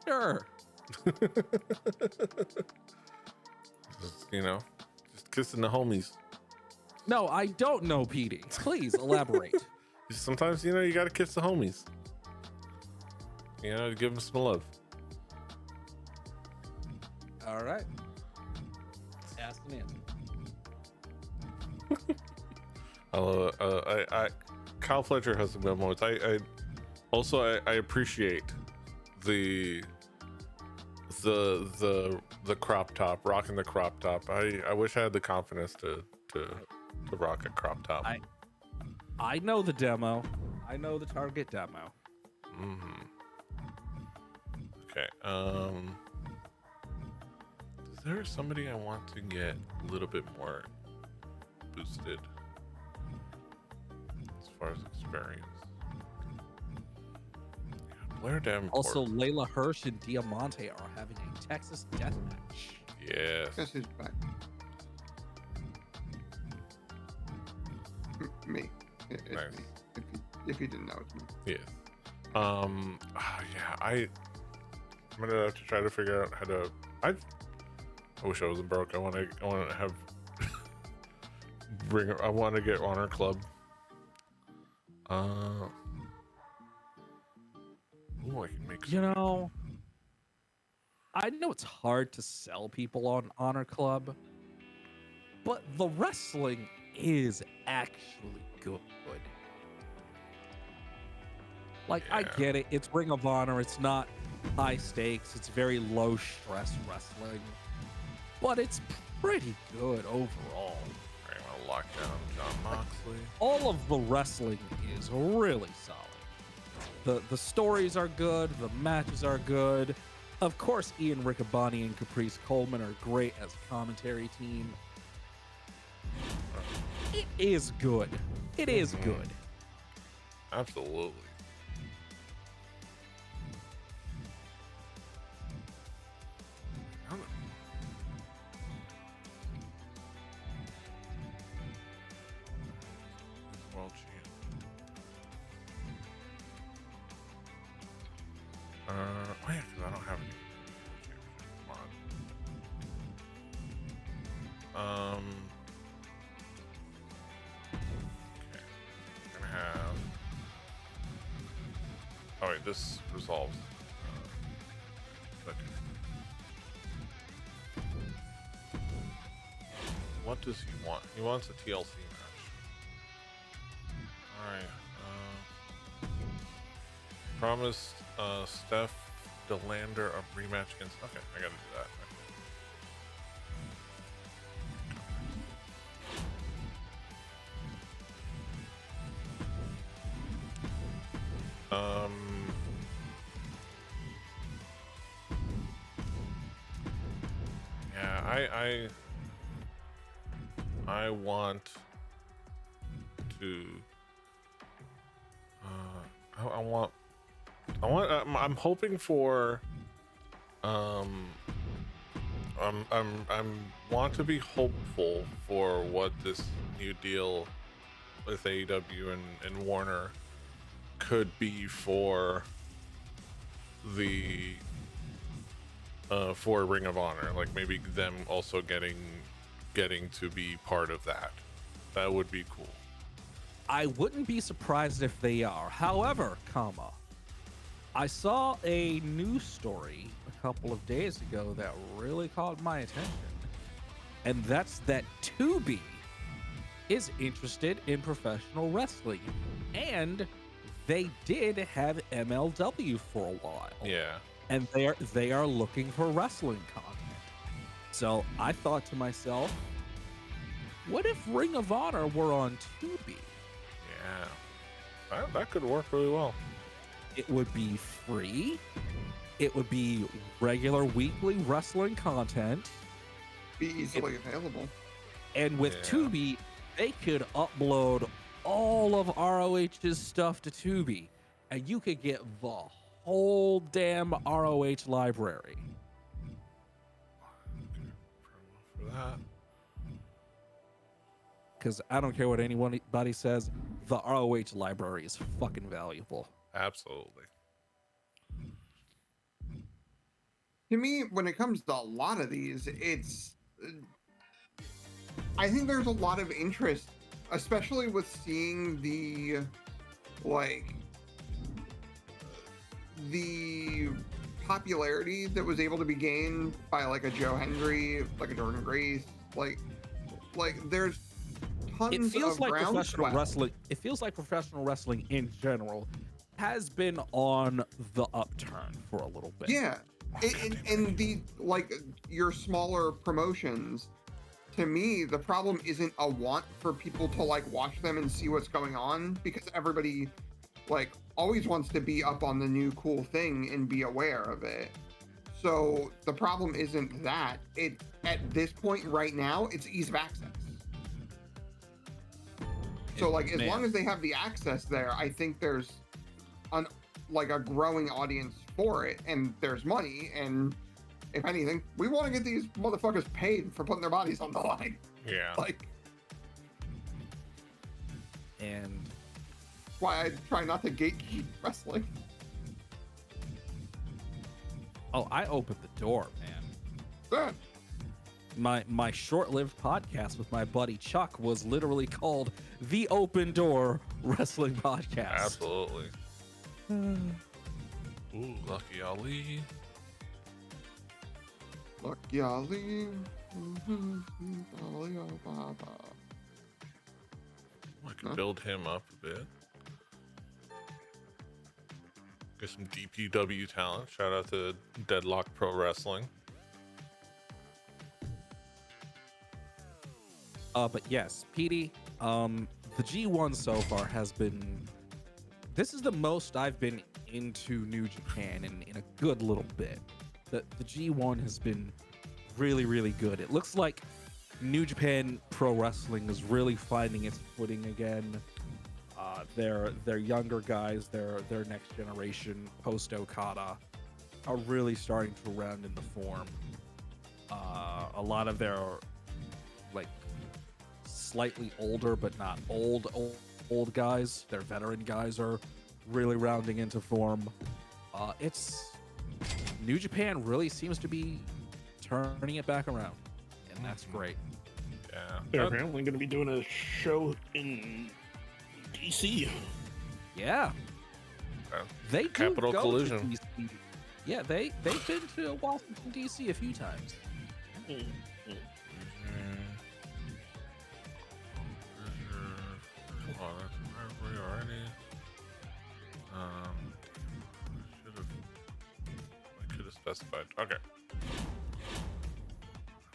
Sure. Just, just kissing the homies. No, I don't know, Petey. Please elaborate. Sometimes you gotta kiss the homies. To give them some love. All right. Ask an answer. Kyle Fletcher has some good moments. I appreciate the crop top, rocking the crop top. I wish I had the confidence to rock a crop top. I know the demo. I know the target demo. Okay. Is there somebody I want to get a little bit more boosted as far as experience? Blair Davenport. Also, Layla Hirsch and Diamante are having a Texas death match. Yes. Guess who's back? It's Nice. me. If you didn't know, it's me. Yeah. Yeah. I'm gonna have to try to figure out how to. I wish I wasn't broke. I want to have I want to get Honor Club. Ooh, I can make. You know, I know it's hard to sell people on Honor Club, but the wrestling is actually good. Like, I Yeah. get it. It's Ring of Honor. It's not high stakes. It's very low stress wrestling, but it's pretty good overall. I'm gonna lock down John Moxley. All of the wrestling is really solid. The stories are good. The matches are good. Of course, Ian Riccaboni and Caprice Coleman are great as commentary team. It is good. It is good. Absolutely. World champ. Oh yeah, because I don't have any world championship mod. Okay. Gonna have. Oh wait, this resolves. Okay. What does he want? He wants a TLC match. Alright. Promised Steph DeLander a rematch against. Okay, I gotta do that. Yeah, I want to. I'm hoping for. I'm want to be hopeful for what this new deal with AEW and Warner could be for the for Ring of Honor. Like maybe them also getting to be part of that. That would be cool. I wouldn't be surprised if they are. However, I saw a news story a couple of days ago that really caught my attention. And that's that Tubi is interested in professional wrestling. And they did have MLW for a while. Yeah. And they are looking for wrestling content. So I thought to myself, what if Ring of Honor were on Tubi? Yeah. That could work really well. It would be free. It would be regular weekly wrestling content. Be easily available. And with Tubi, they could upload all of ROH's stuff to Tubi. And you could get the whole damn ROH library. For that. Because I don't care what anybody says, the ROH library is fucking valuable. Absolutely. To me, when it comes to a lot of these, I think there's a lot of interest, especially with seeing the popularity that was able to be gained by like a Joe Hendry, like a Jordan Grace, like there's tons It feels of like groundswell. professional wrestling. It feels like professional wrestling in general has been on the upturn for a little bit. Yeah, and the your smaller promotions. To me, the problem isn't a want for people to watch them and see what's going on, because everybody always wants to be up on the new cool thing and be aware of it. So the problem isn't that. At this point right now, it's ease of access. So as long as they have the access there, I think there's a growing audience for it, and there's money, and if anything, we want to get these motherfuckers paid for putting their bodies on the line. Yeah. And That's why I try not to gatekeep wrestling. Oh, I opened the door, man. My short-lived podcast with my buddy Chuck was literally called the Open Door Wrestling Podcast. Absolutely. Ooh, Lucky Ali. Lucky Ali. I can build him up a bit. Get some DPW talent. Shout out to Deadlock Pro Wrestling. But yes, PD, the G1 so far has been. This is the most I've been into New Japan in a good little bit. The G1 has been really, really good. It looks like New Japan Pro Wrestling is really finding its footing again. Their younger guys, their next generation post Okada, are really starting to round in the form. A lot of their like slightly older but not old guys, their veteran guys are really rounding into form. It's New Japan really seems to be turning it back around, and that's great. Yeah. They're apparently going to be doing a show in DC. Yeah. They do Capital go Collision. to DC. Yeah, they've been to Washington DC a few times. Oh, that's rivalry already. I could have specified. Okay.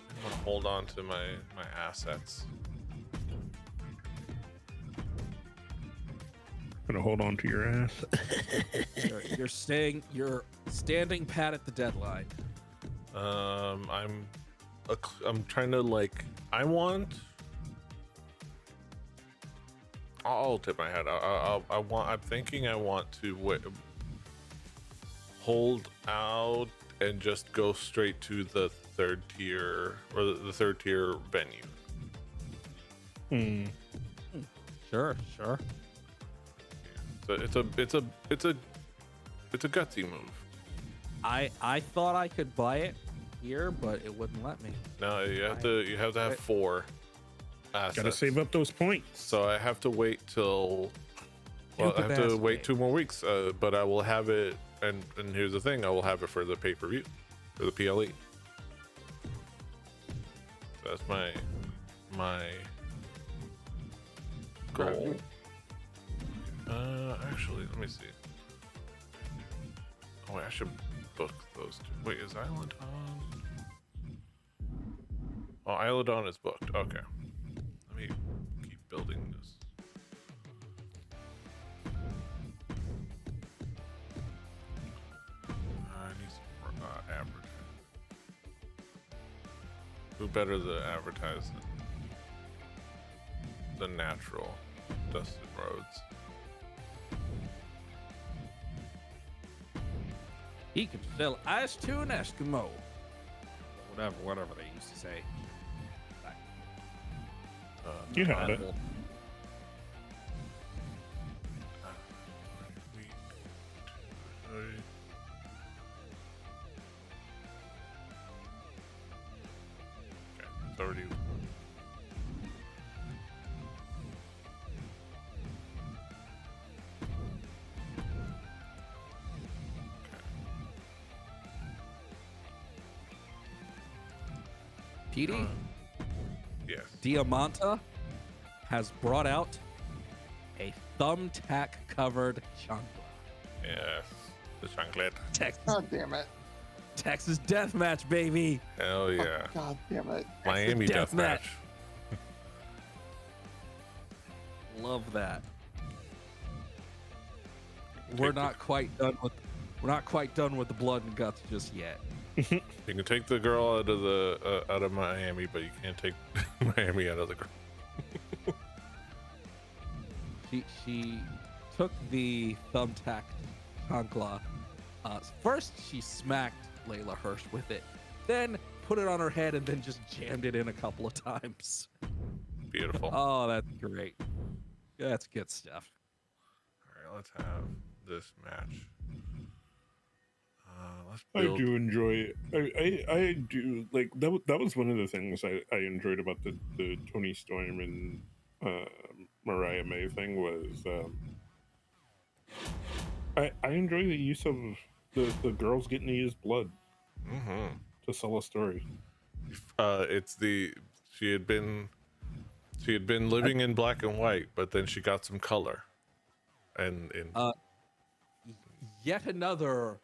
I'm gonna hold on to my assets. Gonna hold on to your ass. You're standing pat at the deadline. I'm trying to like. I'll tip my head. I'm thinking I want to hold out and just go straight to the third tier or the third tier venue. Sure. So it's a gutsy move. I thought I could buy it here, but it wouldn't let me. No, you have to have 4 assets. Gotta save up those points. So I have to wait till. Well, I have to wait 2 more weeks, but I will have it. And here's the thing: I will have it for the pay-per-view, for the PLE. So that's my goal. Actually, let me see. Oh, wait, I should book those 2. Wait, is Island on? Oh, Island on is booked. Okay. Let me keep building this. I need some advertising. Who better to advertise than natural Dustin Rhodes? He can sell ice to an Eskimo. Whatever they used to say. You had it. Okay, it's already. PD, Yes. Diamanta has brought out a thumbtack covered chancla. Yes. The chanclet. God damn it. Texas deathmatch, baby. Hell yeah. God damn it. Miami Death deathmatch. Love that. We're not quite done with the blood and guts just yet. You can take the girl out of Miami, but you can't take Miami out of the girl. She took the thumbtack chancla. First, she smacked Layla Hirsch with it, then put it on her head, and then just jammed it in a couple of times. Beautiful. Oh, that's great. That's good stuff. let's have this match. Let's I build. do enjoy it. I do like that. That was one of the things I enjoyed about the Tony Storm and Mariah May thing was I enjoy the use of the girls getting to use blood to sell a story. It's the she had been living in black and white, but then she got some color, and Yet another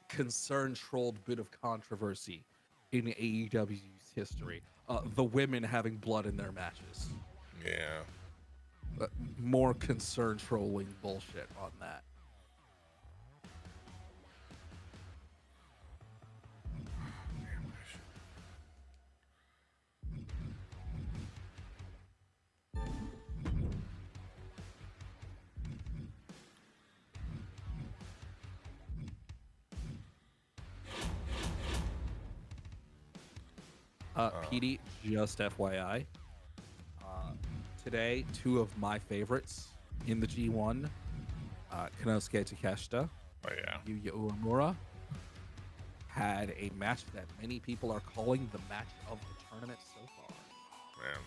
concern-trolled bit of controversy in AEW's history. The women having blood in their matches. yeah. More concern-trolling bullshit on that. PD, just FYI. Today, two of my favorites in the G1, Konosuke Takeshita, Oh yeah. Yuya Uemura, had a match that many people are calling the match of the tournament so far. Man.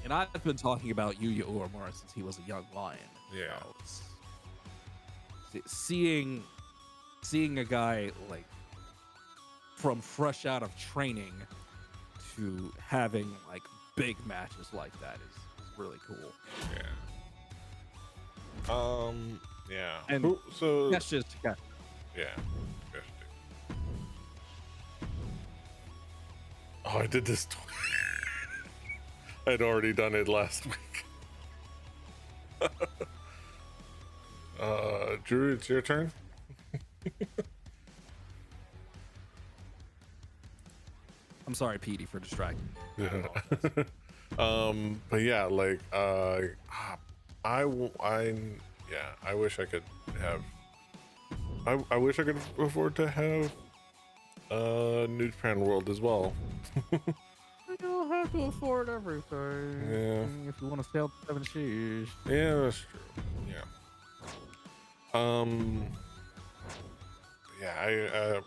And I've been talking about Yuya Uemura since he was a young lion. Yeah. Seeing a guy like from fresh out of training to having like big matches like that is really cool. Yeah. Yeah. And so that's just yeah. Oh, I did this. I'd already done it last week. Drew, it's your turn. I'm sorry, Petey, for distracting you. But yeah, like I wish I could have. I wish I could afford to have New Japan World as well. You don't have to afford everything. Yeah. If you want to sail the 7 seas. Yeah, that's true. Yeah. Yeah.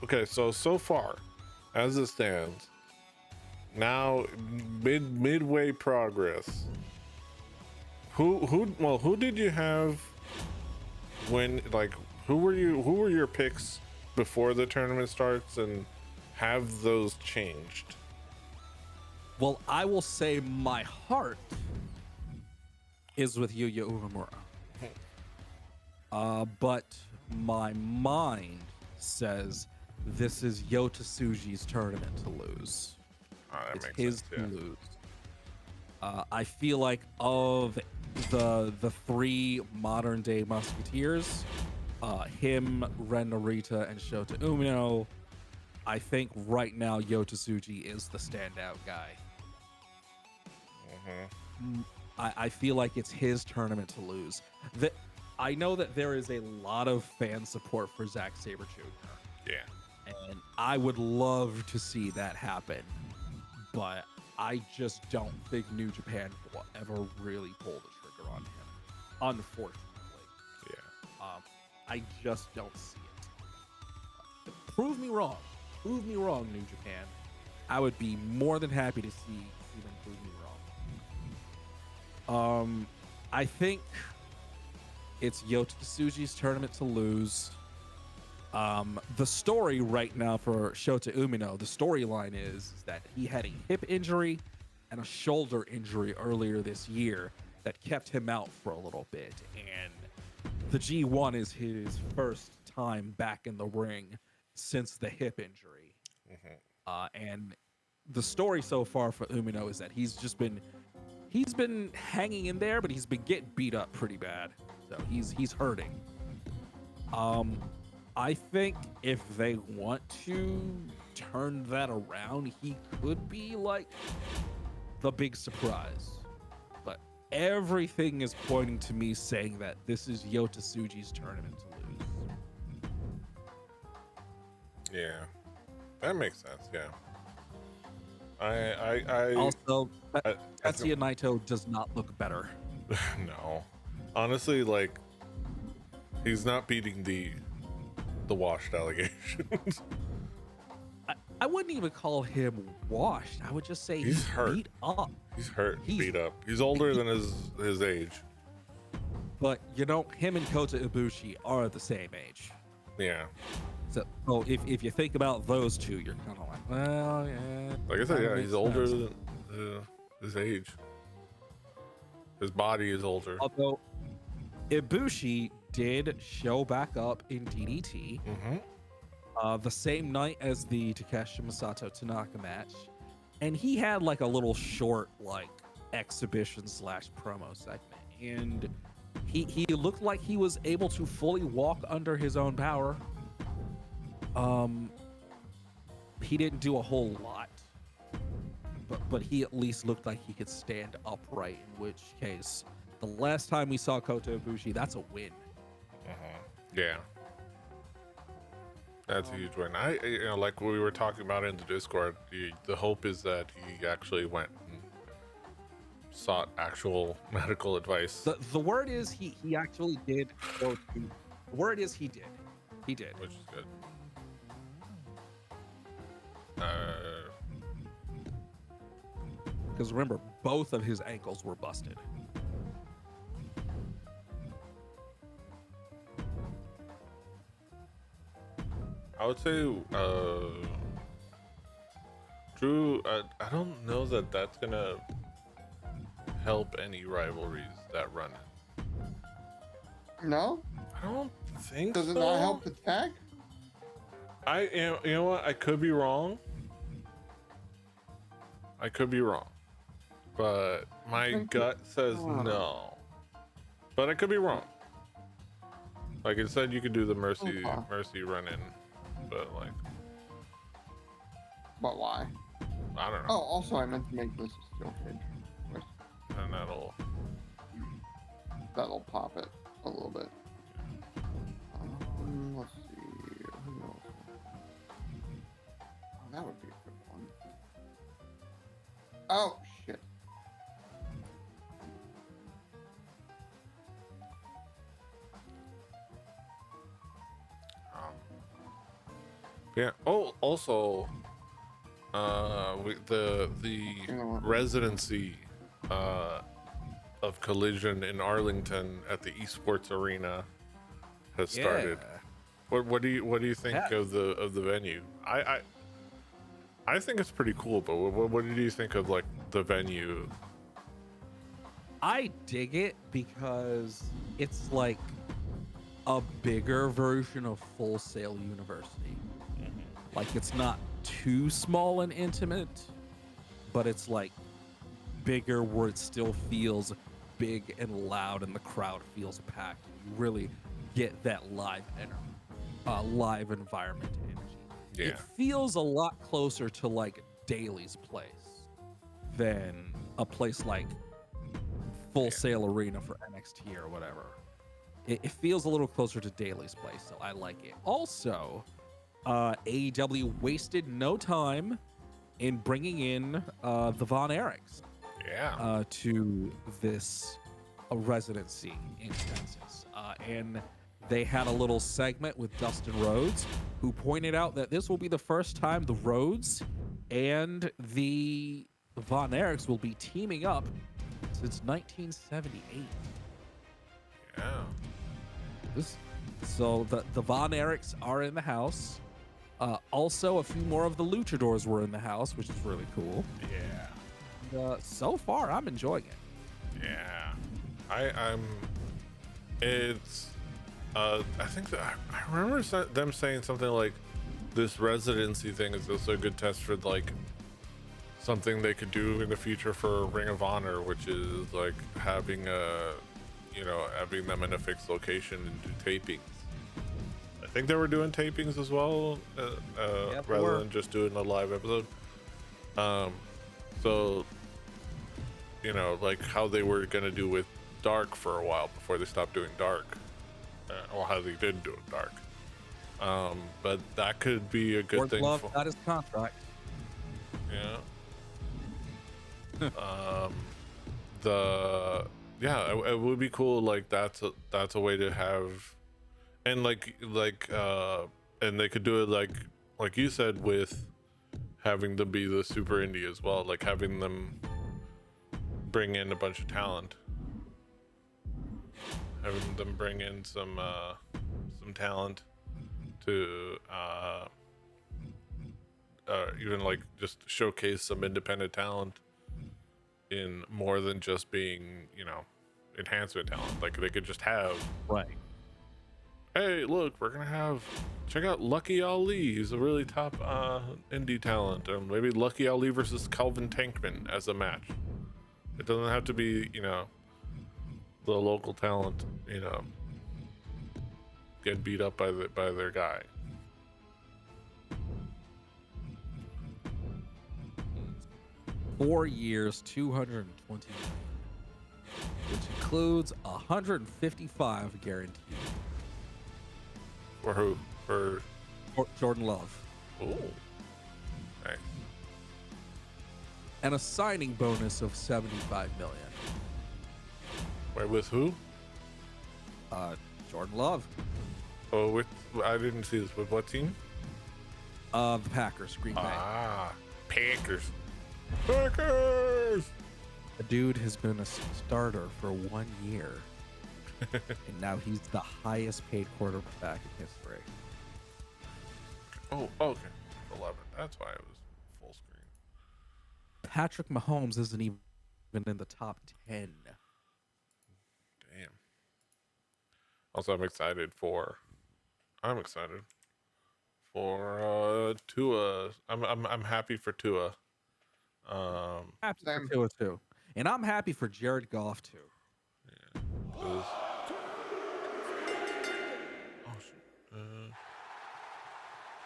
Okay. So far, as it stands, now midway progress. Who did you have when, like, who were your picks before the tournament starts, and have those changed? Well, I will say my heart is with Yuya Uemura. But my mind says this is Yota Tsuji's tournament to lose. That It's makes his sense, to yeah. lose. I feel like of the three modern day Musketeers, him, Ren Narita, and Shota Umino, I think right now Yota Tsuji is the standout guy. I feel like it's his tournament to lose. I know that there is a lot of fan support for Zack Sabre Jr. Yeah. And I would love to see that happen, but I just don't think New Japan will ever really pull the trigger on him, unfortunately. Yeah. I just don't see it. Prove me wrong. Prove me wrong, New Japan. I would be more than happy to see them prove me wrong. I think it's Yota Tsuji's tournament to lose. The story right now for Shota Umino, the storyline is that he had a hip injury and a shoulder injury earlier this year that kept him out for a little bit. And the G1 is his first time back in the ring since the hip injury. And the story so far for Umino is that he's been hanging in there, but he's been getting beat up pretty bad. So he's hurting. I think if they want to turn that around, he could be like the big surprise. But everything is pointing to me saying that this is Yota Tsuji's tournament to lose. Yeah. That makes sense. Yeah. I Also, I Tetsuya Naito does not look better. No, honestly, like he's not beating the washed allegations. I wouldn't even call him washed. I would just say He's he's hurt. beat up. He's hurt, He's- beat up. He's older than his age. But you know, him and Kota Ibushi are the same age. Yeah, So if you think about those two, you're kind of like, well, yeah. like I said, kinda yeah, makes he's older sense. than his age. His body is older. Although Ibushi did show back up in DDT the same night as the Takeshi Masato Tanaka match, and he had like a little short like exhibition / promo segment, and he looked like he was able to fully walk under his own power. He didn't do a whole lot, but he at least looked like he could stand upright, in which case the last time we saw Kota Ibushi, that's a win. Yeah, that's a huge win. Like we were talking about in the Discord, the hope is that he actually went and sought actual medical advice. The word is he actually did go to. The word is he did. Which is good. Because remember, both of his ankles were busted. I would say, Drew, I don't know that that's gonna help any rivalries that run it. No? I don't think Does it so. not help the tag? You know what? I could be wrong. But my think gut says oh. no. But I could be wrong. Like it said, you could do the mercy run in, but like, But why? I don't know. Oh, also I meant to make this a steel cage. Which And that'll pop it a little bit. Let's see. Who else? Oh, that would be a good one. Oh shit. Yeah. Oh, also, the residency of Collision in Arlington at the Esports Arena has started. What do you think of the venue? I think it's pretty cool, but what do you think of like the venue? I dig it because it's like a bigger version of Full Sail University. Like it's not too small and intimate, but it's like bigger where it still feels big and loud and the crowd feels packed. You really get that live environment energy. Yeah. It feels a lot closer to like Daly's place than a place like Full Sail Arena for NXT or whatever. It feels a little closer to Daly's place, so I like it. Also, AEW wasted no time in bringing in the Von Erichs to this residency in Texas. And they had a little segment with Dustin Rhodes, who pointed out that this will be the first time the Rhodes and the Von Erichs will be teaming up since 1978. Yeah. So the Von Erichs are in the house. Also, a few more of the Luchadors were in the house, which is really cool. Yeah. So far, I'm enjoying it. Yeah. I'm. It's. I think that I remember them saying something like, "This residency thing is also a good test for like something they could do in the future for Ring of Honor, which is like having having them in a fixed location and do tapings." I think they were doing tapings as well, rather than just doing a live episode. So, like how they were gonna do with Dark for a while before they stopped doing Dark, or how they did do it Dark. But that could be a good thing. That is contract. Yeah. yeah, it would be cool. Like that's a way to have, and and they could do it like you said, with having them be the super indie as well, like having them bring in a bunch of talent, having them bring in some talent to even like just showcase some independent talent in more than just being, enhancement talent. Like they could just have, Right. hey, look, we're gonna have, check out Lucky Ali. He's a really top indie talent. Maybe Lucky Ali versus Calvin Tankman as a match. It doesn't have to be, the local talent, get beat up by their guy. Four years, 220 million, which includes 155 guaranteed. For who? For Jordan Love. ooh, nice. And a signing bonus of 75 million. Wait, with who? Jordan Love. Oh, with I didn't see this. With what team? The Packers, Green Bay. Ah, Packers. Packers. The dude has been a starter for 1 year. And now he's the highest paid quarterback in history. Oh, okay. 11. That's why it was full screen. Patrick Mahomes isn't even in the top 10. Damn. Also, I'm excited for Tua. I'm happy for Tua. Happy Same. for Tua too. And I'm happy for Jared Goff too. Yeah. 'Cause- oh shit.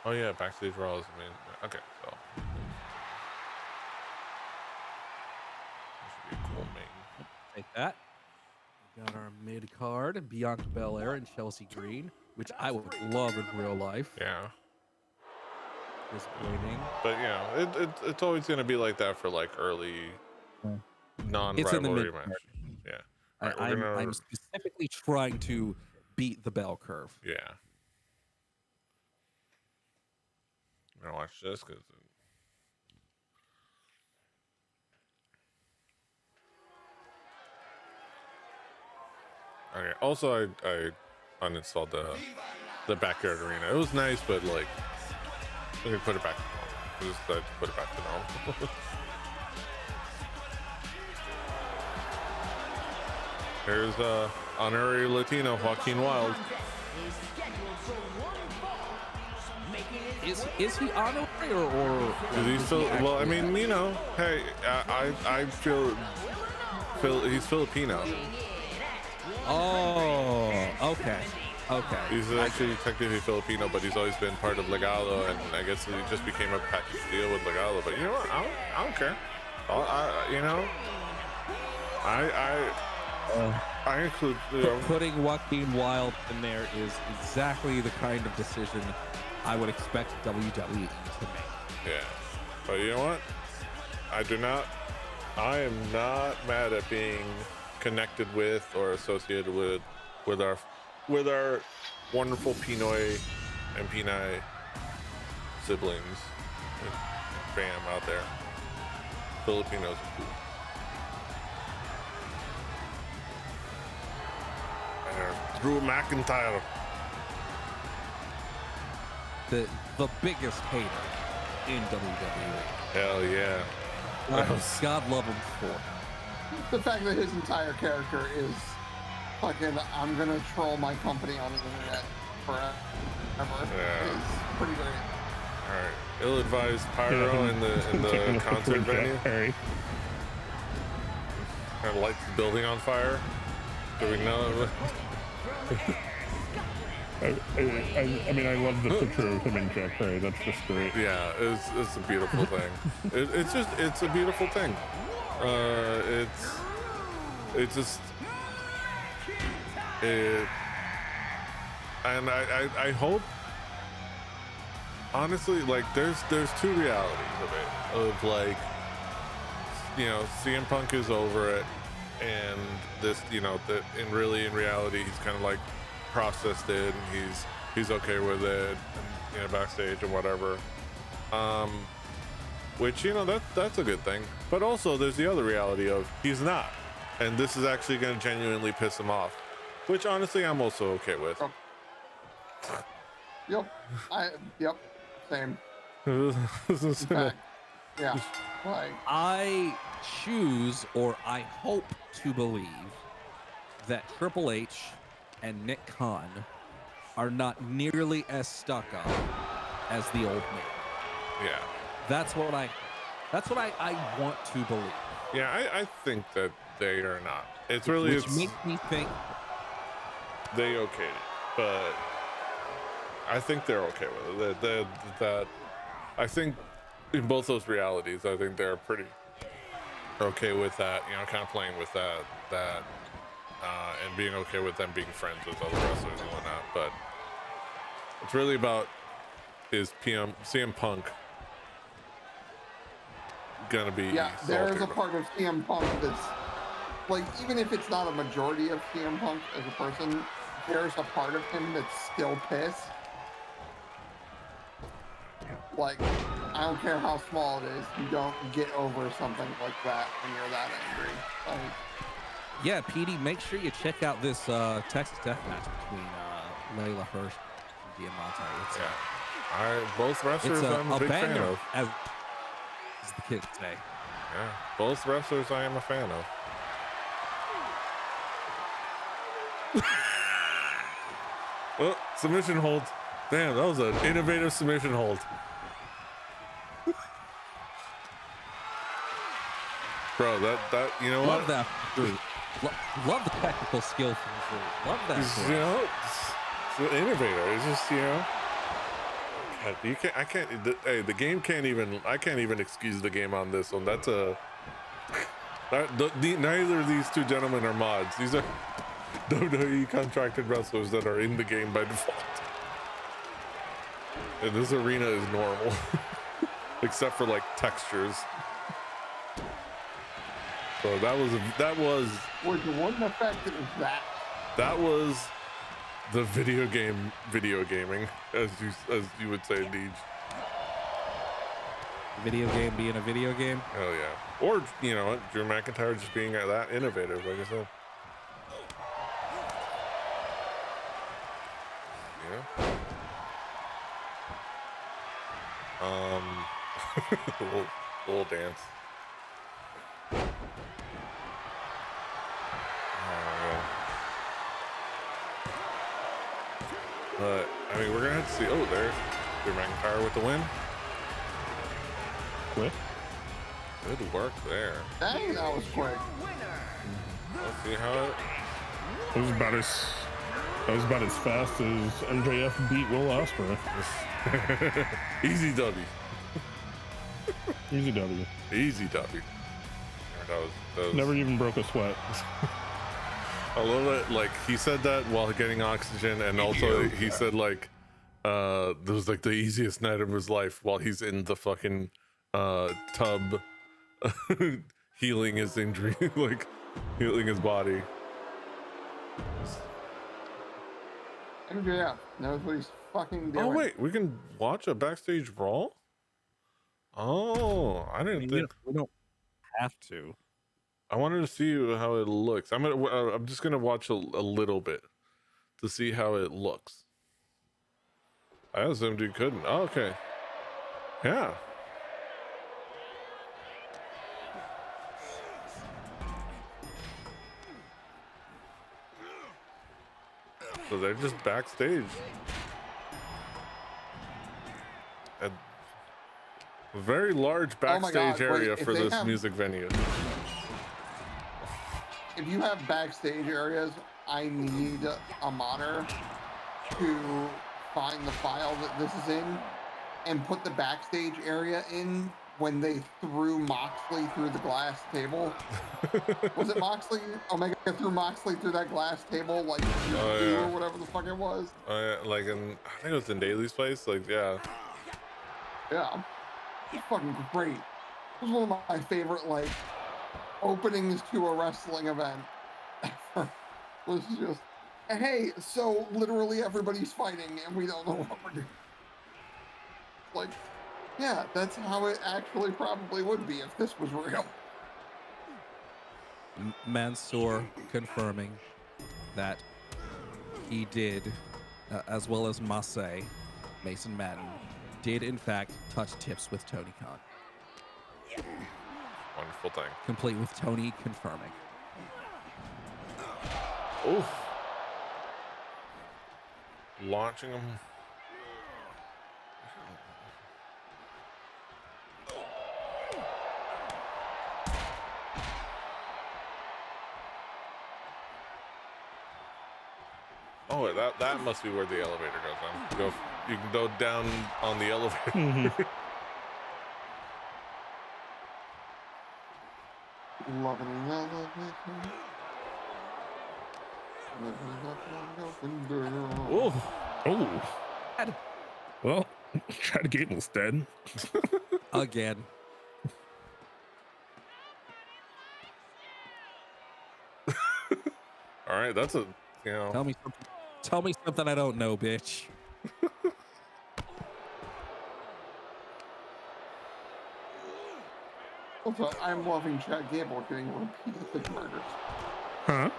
Oh yeah, Backstage Raw is amazing. Okay, so that should be a cool main. Take that. We got our mid card, Bianca Belair and Chelsea Green, which I would love in real life. Yeah. Disappointing. But it's always gonna be like that for like early It's in the non-rivalry mid-card. matches. Yeah. All right, I'm specifically trying to beat the bell curve. Yeah. I'm gonna watch this because. Okay. Also, I uninstalled the backyard arena. It was nice, but like, I can put it back to normal. I just decided to put it back to normal. There's honorary Latino Joaquin Wild. Is he honorary or Is he still? Well, I mean, hey, I feel he's Filipino. Oh, okay. He's actually technically Filipino, but he's always been part of Legado, and I guess he just became a package deal with Legado. But you know what? I don't care. I include Putting Joaquin Wild in there is exactly the kind of decision I would expect WWE to make. Yeah, but you know what? I am not mad at being connected with or associated with our wonderful Pinoy and Pinay siblings and fam out there. Filipinos are cool. And Drew McIntyre. The biggest hater in WWE. Hell yeah. God love him for it. The fact that his entire character is fucking, I'm gonna troll my company on the internet forever Yeah. is pretty great. All right. Ill-advised pyro in the concert venue. Harry. Kind of lights the building on fire. Do we know? I mean, I love the picture of him and Jack Perry. That's just great. Yeah, it's a beautiful thing. It's a beautiful thing. And I hope, honestly, like there's two realities of it. Of like, CM Punk is over it, and this, that in reality, he's kind of like processed it, and he's okay with it, and, backstage and whatever. Which, that's a good thing. But also, there's the other reality of he's not, and this is actually going to genuinely piss him off, which honestly I'm also okay with. Yep. Yep. Same. In fact, yeah. Like, I choose, or I hope to believe, that Triple H and Nick Khan are not nearly as stuck up as the old man. Yeah. That's what I want to believe. Yeah, I think that they are not. It's really Which makes me think they okayed it, but I think they're okay with it. That I think in both those realities, I think they're pretty okay with that. Kind of playing with that, and being okay with them being friends with other wrestlers and whatnot. But it's really about is CM Punk gonna be? Yeah, there's a part of CM Punk that's like, even if it's not a majority of CM Punk as a person, there's a part of him that's still pissed. Like, I don't care how small it is, you don't get over something like that when you're that angry. Like, yeah, PD, make sure you check out this Texas Death match between Layla Hirsch and Diamante. It's, both wrestlers I'm a big fan of. As the kids say. Yeah, both wrestlers I am a fan of. Oh, submission hold. Damn, that was an innovative submission hold. Bro, that you know Love what? that Drew. Love the technical skill from Drew. Love that. It's an innovator. It's just, God, you can't. I can't. Hey, the game can't even. I can't even excuse the game on this one. That's a. Neither of these two gentlemen are mods. These are WWE contracted wrestlers that are in the game by default. And this arena is normal, except for like textures. So that was. what effect is that? That was the video gaming, as you would say, Deej. Video game being a video game. Hell yeah. Or Drew McIntyre just being that innovative, like I said. Little dance. But I mean, we're gonna have to see. Oh, there's Drew McIntyre with the win. Quick. Good work there. Dang, that was quick. Let's see how it. It was about as fast as MJF beat Will Ospreay. Easy W. Easy W. Easy W. That was... Never even broke a sweat. I love it. Like, he said that while getting oxygen, and also he said like this was like the easiest night of his life while he's in the fucking tub healing his injury, like healing his body. MJF knows what he's fucking doing. Oh wait, we can watch a backstage brawl? Oh, I didn't think we don't have to. I wanted to see how it looks. I'm just gonna watch a little bit to see how it looks. I assumed you couldn't. Oh, okay. Yeah. So they're just backstage. A very large backstage area for this music venue. If you have backstage areas, I need a modder to find the file that this is in and put the backstage area in when they threw Moxley through the glass table. Was it Moxley? Omega threw Moxley through that glass table, like, or whatever the fuck it was. Like I think it was in Daly's place. Like, yeah. Yeah. It's fucking great. It was one of my favorite, like, openings to a wrestling event ever was just, hey, so literally everybody's fighting and we don't know what we're doing. Like, yeah, that's how it actually probably would be if this was real. Mansoor confirming that he did, as well as Mason Madden, did in fact touch tips with Tony Khan. Wonderful thing. Complete with Tony confirming. Oof. Launching him. Oh, that must be where the elevator goes on. You can go down on the elevator. Loving an elevator. Oh. Well, Chad Gable's dead. Again. All right, that's a, you know. Tell me something I don't know, bitch. Also, I'm loving Chad Gable getting repeatedly murdered. Huh?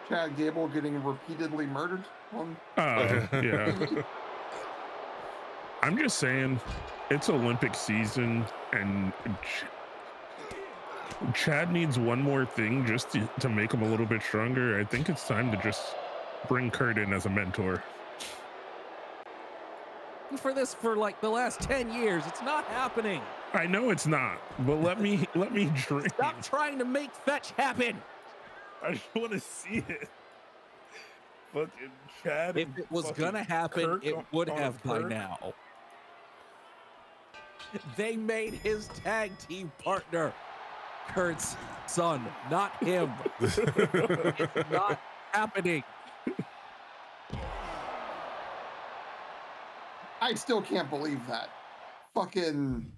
Chad Gable getting repeatedly murdered on. Yeah. I'm just saying, it's Olympic season, and Chad needs one more thing just to make him a little bit stronger. I think it's time to just bring Kurt in as a mentor. For this, for like the last 10 years, it's not happening. I know it's not, but let me dream. Stop trying to make fetch happen. I just want to see it. Fucking Chad. If it was gonna happen, Kirk it would on have by Kirk. now. They made his tag team partner Kurt's son, not him. It's not happening. I still can't believe that. Fucking.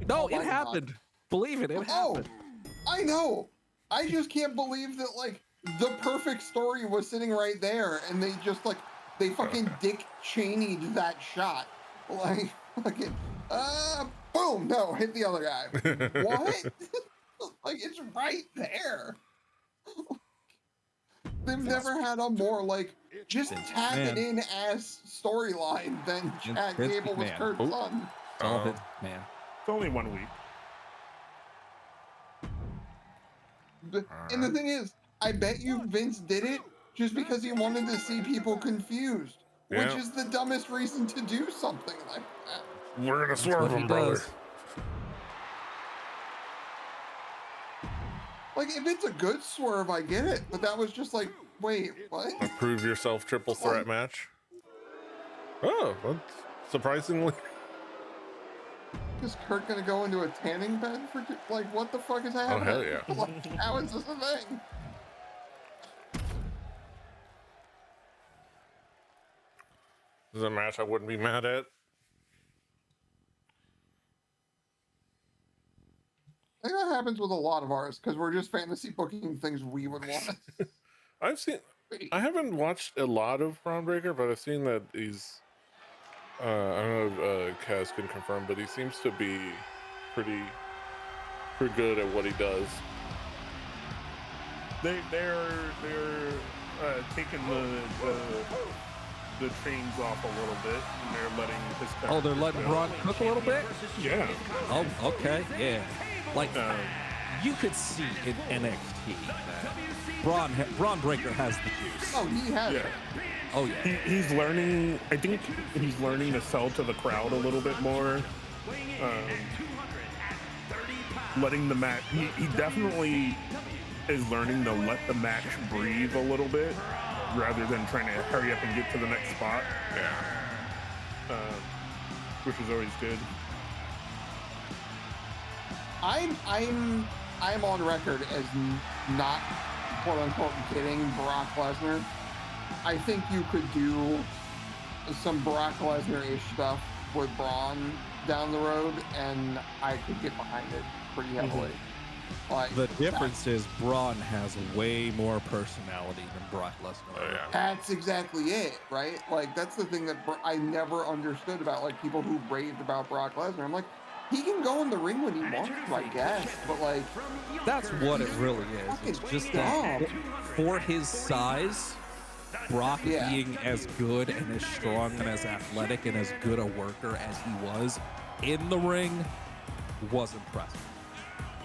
No, Oh it my happened. God. Believe it, it happened. I know. I just can't believe that, like, the perfect story was sitting right there, and they just, like, they fucking Dick Cheney'd that shot. Like, fucking, boom, no, hit the other guy. What? Like, it's right there. They've never had a more, like, just tag it in as storyline than Chad Gable was Kurt's son. All of it, man. It's only 1 week. And the thing is, I bet you Vince did it just because he wanted to see people confused, which is the dumbest reason to do something like that. We're gonna swerve him, brother. Like, if it's a good swerve, I get it, but that was just like, wait, what? A prove yourself triple threat match. Oh, that's surprisingly. Is Kurt gonna go into a tanning bed for like, what the fuck is happening? Oh, hell yeah. Like, how is this a thing? This is a match I wouldn't be mad at. I think that happens with a lot of ours because we're just fantasy booking things we would want. I haven't watched a lot of Braun Breaker, but I've seen that he's. I don't know if Kaz can confirm, but he seems to be pretty good at what he does. They're taking the chains off a little bit, and they're letting his. Oh, they're letting Braun cook a little bit. Yeah. Oh, okay, yeah. Like you could see in NXT that Braun Breaker has the juice. Oh, he has. Yeah. Oh yeah. He's learning. I think he's learning to sell to the crowd a little bit more. Letting the match. He definitely is learning to let the match breathe a little bit, rather than trying to hurry up and get to the next spot. Yeah. Which is always good. I'm on record as not quote unquote getting Brock Lesnar. I think you could do some Brock Lesnar-ish stuff with Braun down the road, and I could get behind it pretty heavily. Like The difference is Braun has way more personality than Brock Lesnar. Oh, yeah. That's exactly it, right? Like that's the thing that I never understood about like people who raved about Brock Lesnar. I'm like, he can go in the ring when he wants to, I guess, but like That's what it really is. It's fucking just that dumb. for his size, Brock Yeah. being as good and as strong and as athletic and as good a worker as he was in the ring was impressive.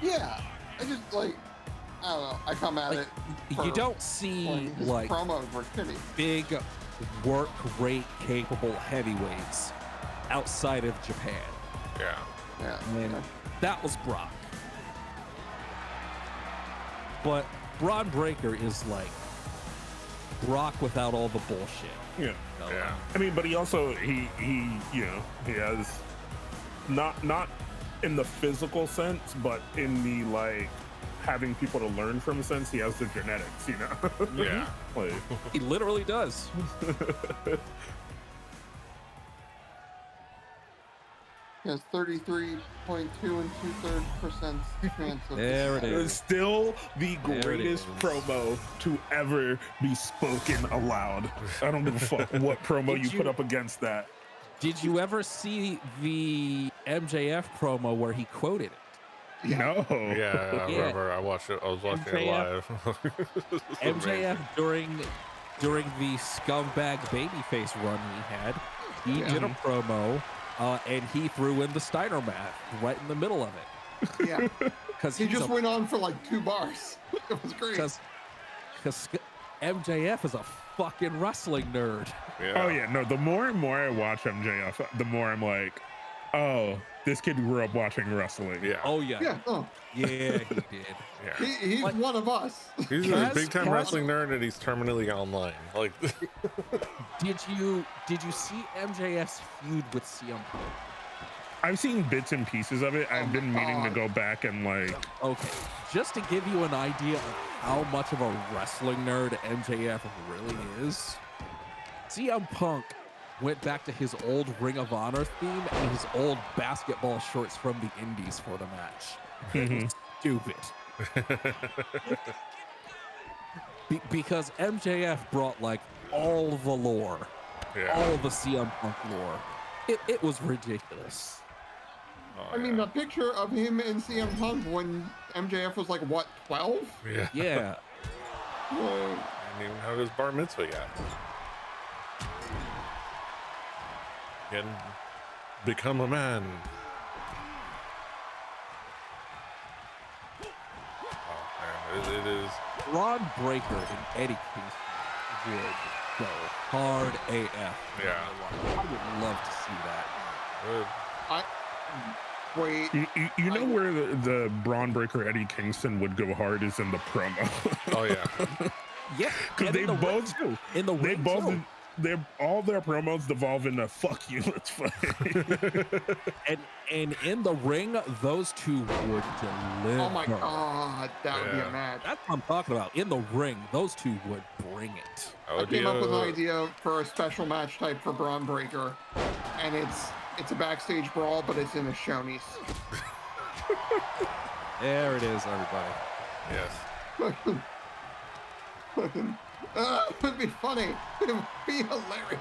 Yeah. I just like I don't know. I come at Like, it. you don't see his like promos were shitty. big work rate capable heavyweights outside of Japan. Yeah. Yeah. And that was Brock. But Braun Breaker is like Brock without all the bullshit. Yeah. So, Yeah. I mean, but he also he you know, he has not in the physical sense, but in the like having people to learn from sense, he has the genetics, you know. Yeah. Like, he literally does. He has 33.2 and 2/3% chance of There it it is. is still the There it greatest is. promo to ever be spoken aloud. I don't give a fuck what promo Did you put you- up against that. Did you ever see the MJF promo where he quoted it? Yeah. No. Yeah, I Yeah. remember. I watched it. I was watching it live. This is MJF amazing. during the scumbag babyface run he Yeah. did a promo and he threw in the Steiner math right in the middle of it Yeah. because He just went on for like 2 bars. It was great. because MJF is a fucking wrestling nerd. Yeah. Oh yeah, no. The more and more I watch MJF, the more I'm like, oh, this kid grew up watching wrestling. Yeah. Oh yeah, Yeah. Oh, yeah, he did. Yeah. he's Like- one of us. He's a Kaz- big time Kaz- wrestling nerd and he's terminally online. Like, Did you see MJF's feud with CM Punk? I've seen bits and pieces of it. I've my been meaning to God. go back and like, Okay, just to give you an idea of how much of a wrestling nerd MJF really is, CM Punk went back to his old Ring of Honor theme and his old basketball shorts from the Indies for the match. It was stupid. Because MJF brought like all the lore, yeah. all the CM Punk lore. It was ridiculous. Oh, I mean, yeah. the picture of him and CM Punk when MJF was like, what, 12? Yeah. Yeah. Uh, I mean, how does bar mitzvah yet? Can become a man. Oh, man. It is. Ron Breaker and Eddie Kingston would go hard AF. Yeah. I would love to see that. wait. you know where the Braun Breaker Eddie Kingston would go hard is in the promo. Oh, yeah. Yeah, Because and they in the ring, both too. In the they ring, both too. they're all their promos devolve into fuck you, let's fight. And in the ring, those two would deliver. Oh my God, that would be Yeah. a match. That's what I'm talking about. In the ring, those two would bring it. That I would be came up with an a- idea for a special match type for Braun Breaker, and it's a backstage brawl, but it's in a Shoney's. There it is, everybody. Yes. It would be funny. It would be hilarious.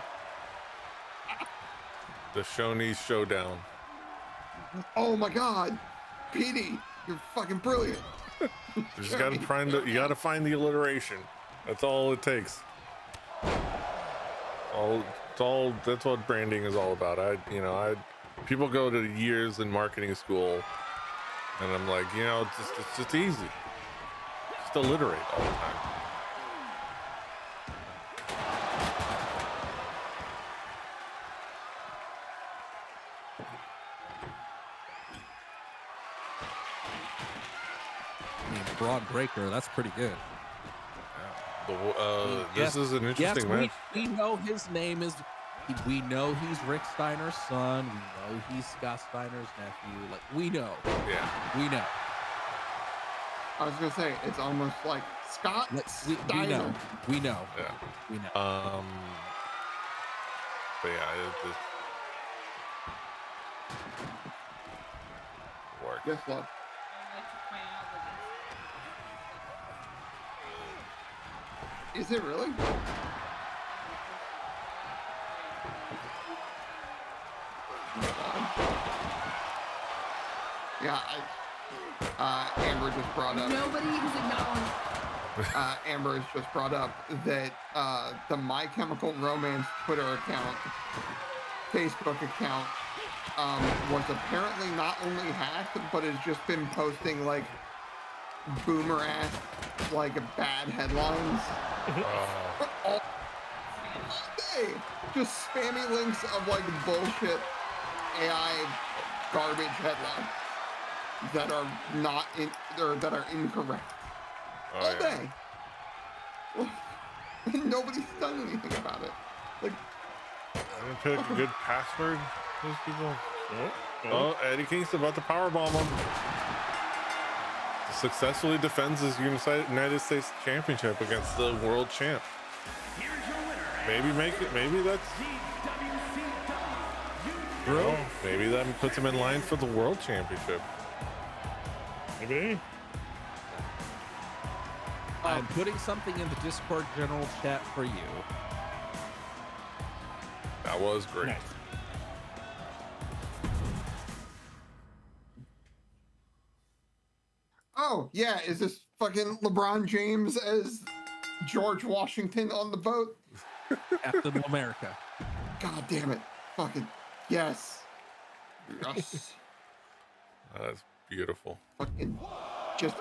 The Shoney's Showdown. Oh my God, Petey, you're fucking brilliant. You just gotta find the, you gotta find the alliteration. That's all it takes. That's what branding is all about. People go to years in marketing school, and I'm like, it's just easy. Just alliterate all the time. I mean, Braun Breaker, that's pretty good. This is an interesting match. We know his name is. We know he's Rick Steiner's son. We know he's Scott Steiner's nephew. Like, we know. Yeah. We know. I was gonna say it's almost like Scott Like, we know. Steiner. We know. Yeah. We know. But yeah, it just worked. Yes, love. I'd like to point out that Is it really? Yeah, Amber just brought up. Nobody is acknowledged. Amber has just brought up that the My Chemical Romance Twitter account, Facebook account, was apparently not only hacked, but has just been posting like boomer ass, like bad headlines. All day, just spammy links of like bullshit AI garbage headlines that are not in or that are incorrect. All day. And nobody's done anything about it. Like, I didn't pick a good password. Those people. Oh, Eddie Kingston about to powerbomb him. Successfully defends his United States Championship against the world champ. Maybe make it. Maybe that's. Bro, maybe that puts him in line for the world championship. Maybe. I'm putting something in the Discord general chat for you. That was great. Nice. oh yeah, is this fucking LeBron James as George Washington on the boat? Captain America. God damn it. Fucking yes. Yes. That's beautiful. Fucking just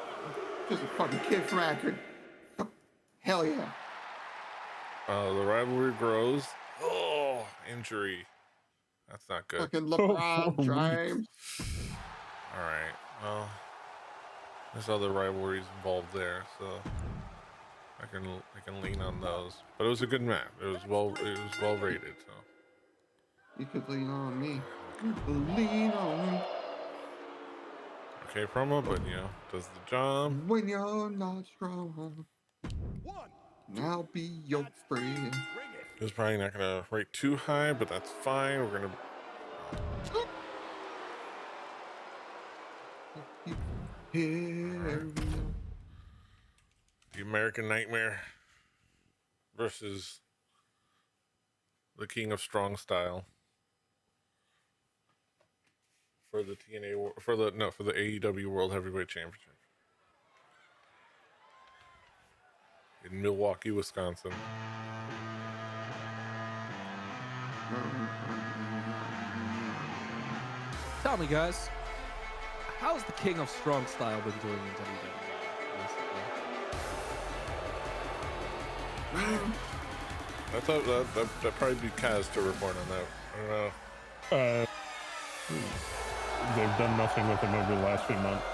a fucking kid from Akron. Hell yeah. The rivalry grows. Oh, injury. That's not good. Fucking LeBron James. All right. Well, there's other rivalries involved there, so I can lean on those. But it was a good match. It was well rated. So You could lean on me. You could lean on me. okay, promo, but does the job. When you're not strong, I'll be your friend. It's probably not gonna rate too high, but that's fine. We're gonna. Here The American Nightmare versus the King of Strong Style for the for the AEW World Heavyweight Championship in Milwaukee, Wisconsin. Tell me, guys, how's the King of Strong Style been doing in WWE recently? I thought that'd probably be Kaz to report on that. I don't know. They've done nothing with him over the last few months.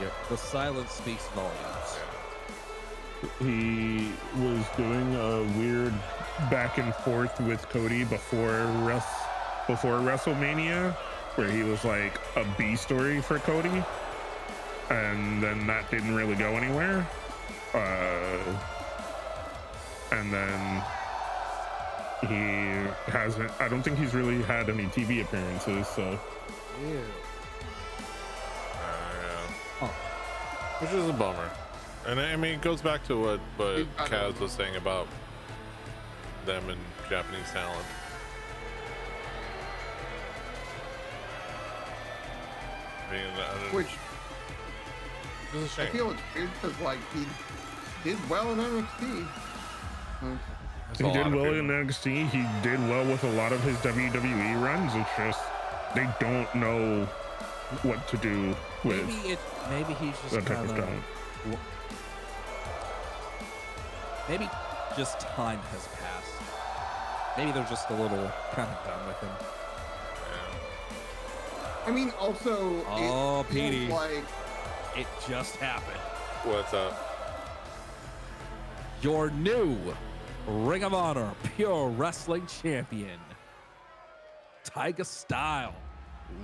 Yep. The silence speaks volumes. He was doing a weird back and forth with Cody before WrestleMania, where he was like a B story for Cody, and then that didn't really go anywhere. And then he hasn't. I don't think he's really had any TV appearances. So. Ew. Yeah. Which is a bummer. And I mean, it goes back to what Kaz was saying about them and Japanese talent. I mean, which is a shame. I feel it's weird because like he did well in NXT. He did well in NXT. He did well with a lot of his WWE runs. It's just they don't know what to do with. Maybe he's just that type of kind of. talent. Maybe just time has passed. Maybe they're just a little kind of done with him. I mean, also, Oh, Petey. like It just happened. What's up? Your new Ring of Honor Pure Wrestling Champion, Tiger Style,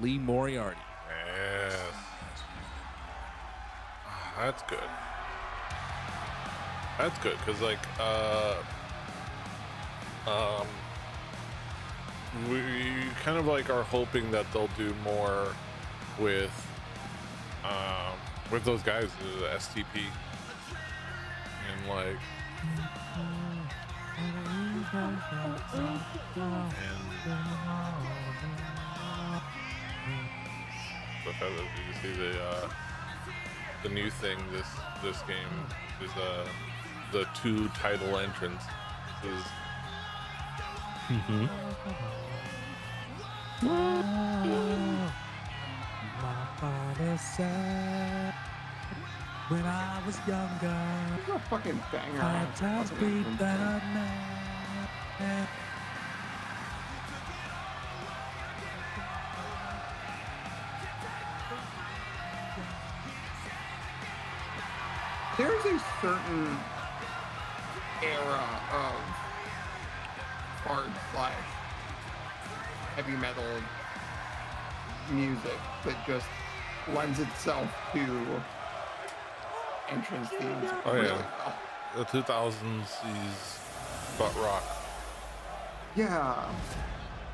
Lee Moriarty. Yes. That's good. That's good, because like we kind of like are hoping that they'll do more with those guys, the STP, and like, and you can see the new thing this game is the 2 title entrants. Is My heart is sad. When I was younger, It's a fucking banger. I just beat the man. There's a certain era of hard / heavy metal music that just lends itself to entrance themes. Oh, really yeah. well. the 2000s is butt rock. Yeah,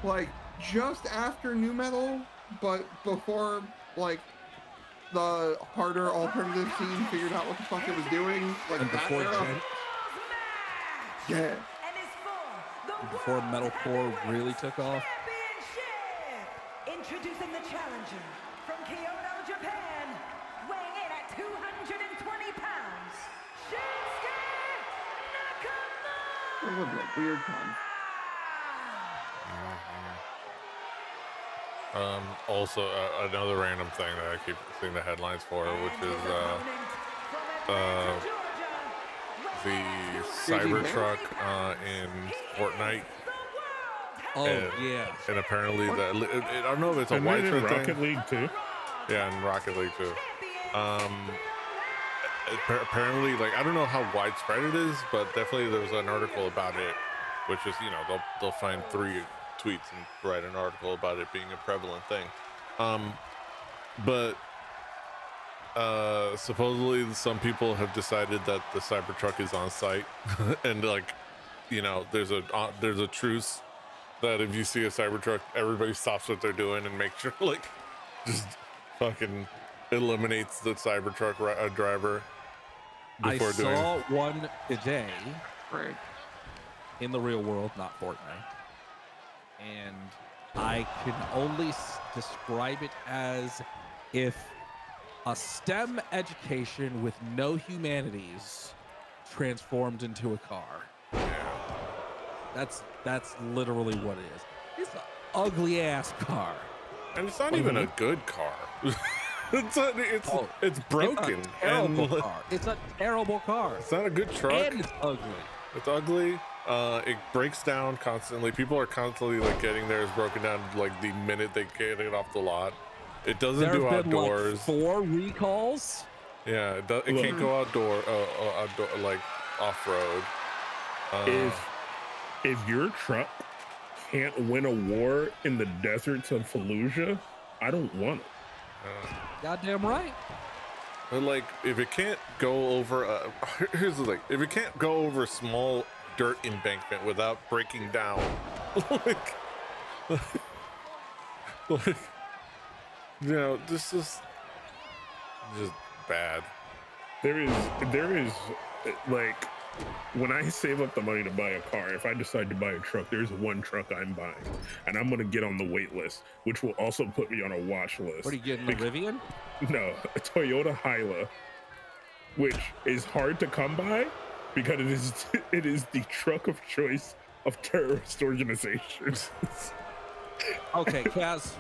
like just after new metal, but before like the harder alternative scene figured out what the fuck it was doing. Like And that before era. Yeah. before metalcore really took off. Introducing the challenger from Kyoto, Japan, weighing in at 220 pounds, Shinsuke Nakamura! It was a weird time. Also, another random thing that I keep seeing the headlines for, which is the Cybertruck in Fortnite. Oh, and, yeah. And apparently, I don't know if it's a And then in widespread Rocket thing. League too. Yeah, and Rocket League too. Apparently, like, I don't know how widespread it is, but definitely there was an article about it, which is, you know, they'll find 3 tweets and write an article about it being a prevalent thing. But supposedly some people have decided that the Cybertruck is on site, and like, you know, there's a truce that if you see a Cybertruck, everybody stops what they're doing and make sure, like, just fucking eliminates the Cybertruck driver before I doing. saw one today Right. in the real world, not Fortnite, and I can only describe it as if a STEM education with no humanities transformed into a car. That's literally what it is. It's an ugly ass car. And it's not even a good car. it's broken. It's a terrible and car. It's a terrible car. It's not a good truck. And it's ugly. It's ugly. It breaks down constantly. People are constantly like getting theirs broken down like the minute they get it off the lot. It doesn't do There have been outdoors. like 4 recalls. Yeah, it can't go outdoor, like off road. If your truck can't win a war in the deserts of Fallujah, I don't want it. Goddamn right. But like, if it can't go over, here's the thing: if it can't go over a small dirt embankment without breaking down, like, you know, this is just bad. There is like, when I save up the money to buy a car, if I decide to buy a truck, there's one truck I'm buying, and I'm gonna get on the wait list, which will also put me on a watch list. What are you getting, a Rivian? No, a Toyota Hyla, which is hard to come by because it is the truck of choice of terrorist organizations. Okay, Kaz.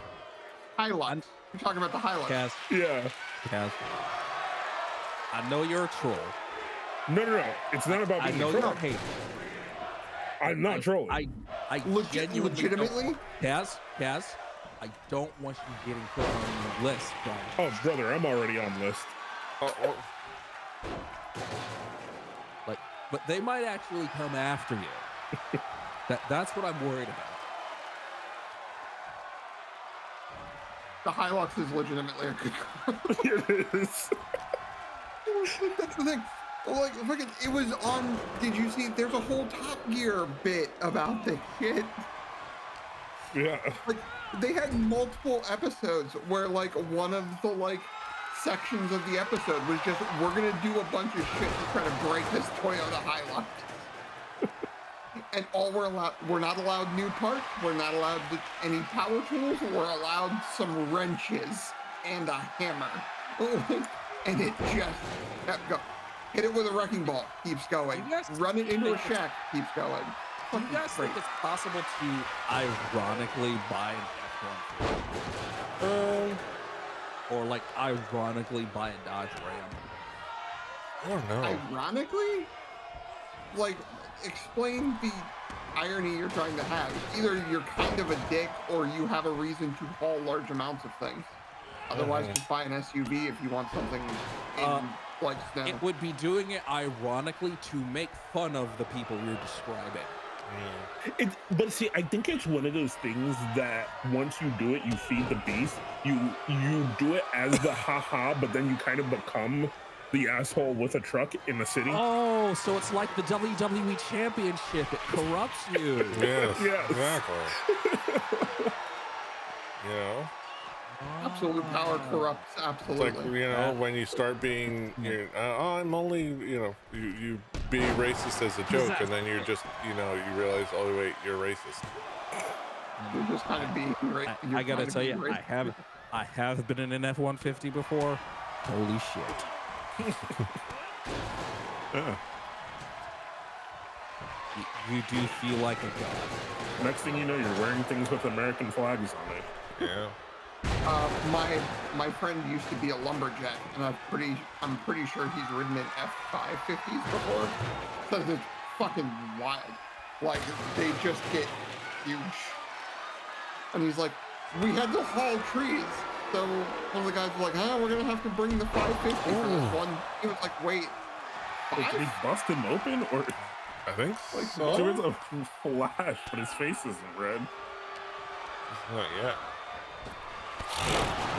Highlights. You're talking about the highlights. Kaz. Yeah. Kaz. I know you're a troll. No. It's not about I being know a you're troll. a hater. I'm not trolling. I genuinely legitimately? Kaz, I don't want you getting put on the list, Brian. Oh, brother, I'm already on list. Like, but they might actually come after you. That's what I'm worried about. The Hilux is legitimately a good car. It is. That's the thing. Like, fucking, it was on. Did you see? There's a whole Top Gear bit about this shit. Yeah. Like, they had multiple episodes where, like, one of the, like, sections of the episode was just, we're going to do a bunch of shit to try to break this Toyota Hilux. And we're not allowed new parts. We're not allowed any power tools. We're allowed some wrenches and a hammer. And it just kept going. Hit it with a wrecking ball, keeps going. Run it into a shack, keeps going. Do you guys think it's possible to ironically buy an F-150? Or like ironically buy a Dodge Ram? I don't know. Ironically? Like, explain the irony you're trying to have. Either you're kind of a dick or you have a reason to haul large amounts of things. Otherwise, just buy an SUV if you want something in like snow. It would be doing it ironically to make fun of the people you're describing. But see, I think it's one of those things that once you do it, you feed the beast. You do it as the haha, but then you kind of become the asshole with a truck in the city. Oh, so it's like the WWE Championship. It corrupts you. Yes, Yes. exactly. You know? Absolute power corrupts, It's absolutely. like, you know, when you start being, I'm only, you be racist as a joke, and then you're just, you realize, oh wait, you're racist. You're just kind of being I gotta tell you, I have been in an F-150 before. Holy shit. You do feel like a god. Next thing you know, you're wearing things with American flags on it. Yeah. My friend used to be a lumberjack, and I'm pretty sure he's ridden in F550s before. So it's fucking wild. Like, they just get huge. And he's like, we had to haul trees. So one of the guys was like, we're gonna have to bring the 550 for this one. He was like, wait, Did he bust him open, or I think Like, so. there was a flash, but his face isn't red. Not yet.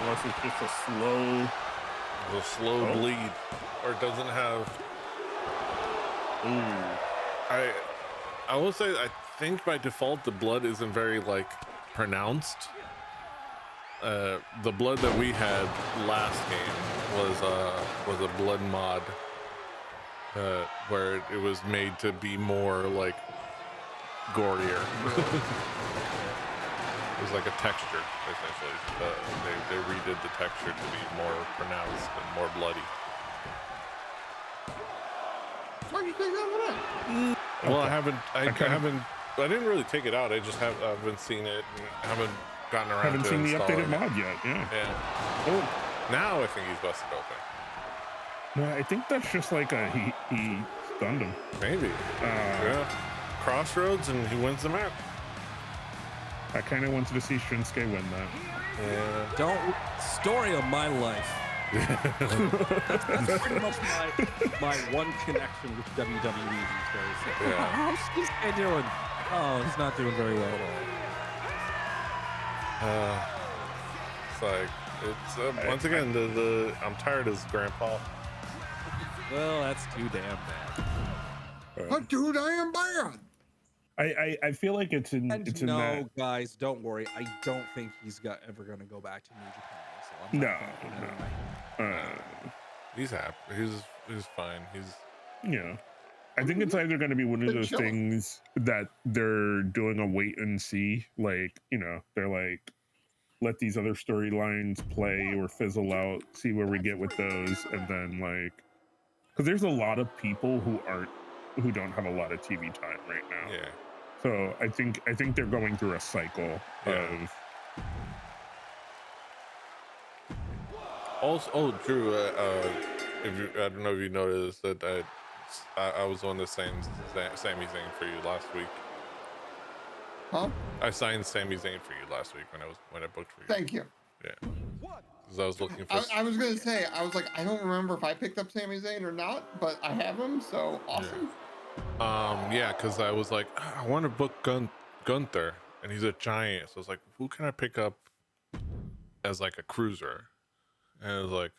Unless it's just a slow bleed, or it doesn't have. Ooh. I will say, I think by default the blood isn't very pronounced. The blood that we had last game was a blood mod, where it was made to be more gorier. It was like a texture, essentially. They redid the texture to be more pronounced and more bloody. why'd you take that one out? Well, I didn't really take it out. I just haven't seen it and haven't gotten around Haven't to seen the installing updated it. mod yet. Yeah. Yeah. Oh, Now I think he's busted open. no, I think that's just like he stunned him. Maybe. Yeah. Crossroads, and he wins the match. I kind of wanted to see Shinsuke win that. Yeah. Story of my life. that's pretty much my one connection with WWE these days. Yeah. How's this guy doing? Oh, he's not doing very well at all. It's like once again the I'm tired as grandpa. Well, that's too damn bad. Not too damn bad. I feel like it's in And that. no, guys, don't worry. I don't think he's ever going to go back to New Japan. So I'm not gonna put it on. He's happy. He's fine. He's I think it's either going to be one of those chilling. things that they're doing a wait and see. They're like, let these other storylines play or fizzle out, see where we get with those, and then because there's a lot of people who don't have a lot of TV time right now. yeah. So I think they're going through a cycle of. Also, Drew, I don't know if you noticed that I was on the same Sami Zayn for you last week. Huh? I signed Sami Zayn for you last week when I booked for you. Thank you. Yeah. Because I was looking for. I was gonna say, I was like, I don't remember if I picked up Sami Zayn or not, but I have him, so awesome. Yeah, because I was like, I want to book Gunther, and he's a giant. So I was like, who can I pick up as a cruiser? And I was like,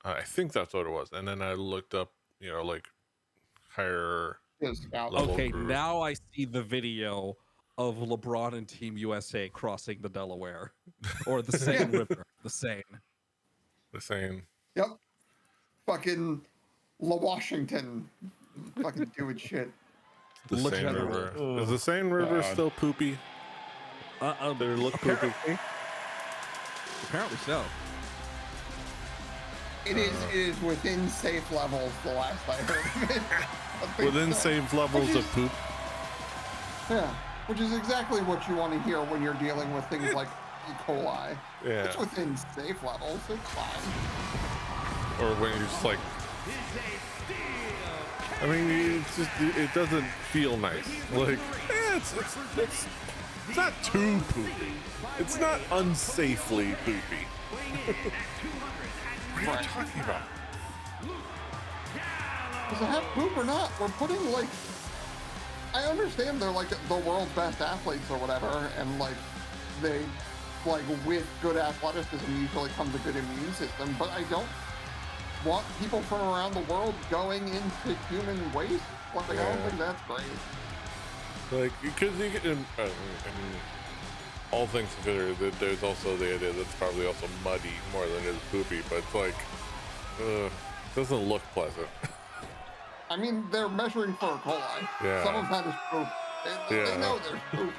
I think that's what it was. And then I looked up, higher level Okay, cruise. now I see the video of LeBron and Team USA crossing the Delaware or the Seine River. The Seine. The same. Yep. Fucking La Washington. Fucking doing shit. The Le Seine General. River. Is the Seine River God. still poopy? They look poopy. Apparently so. It is within safe levels, the last I heard of it. I think Within so. safe levels Which of is- poop. Yeah, which is exactly what you want to hear when you're dealing with things like E. coli. Yeah. It's within safe levels, it's fine. Or when you're just like, I mean, it doesn't feel nice. Like, it's not too poopy. It's not unsafely poopy. What are you talking about? Does it have poop or not? We're putting, like, I understand they're like the world's best athletes or whatever, and like they, like, with good athleticism usually comes a good immune system, but I don't want people from around the world going into human waste. Like, I don't think that's great. Like, because you get, and all things considered, that there's also the idea that it's probably also muddy more than it is poopy, but it's like, it doesn't look pleasant. I mean, they're measuring for E. coli. Yeah. Some of that is poop. They Yeah. know there's poop.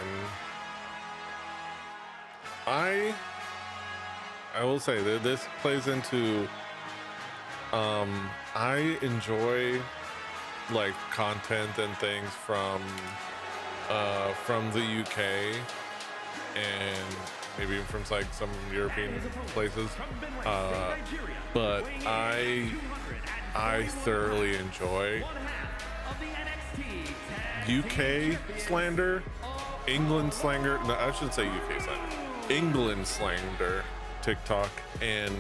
And I will say that this plays into, I enjoy like content and things from the UK and maybe even from like some European places, but I thoroughly enjoy UK slander, England slander. No, I should say UK slander. England slander, TikTok, and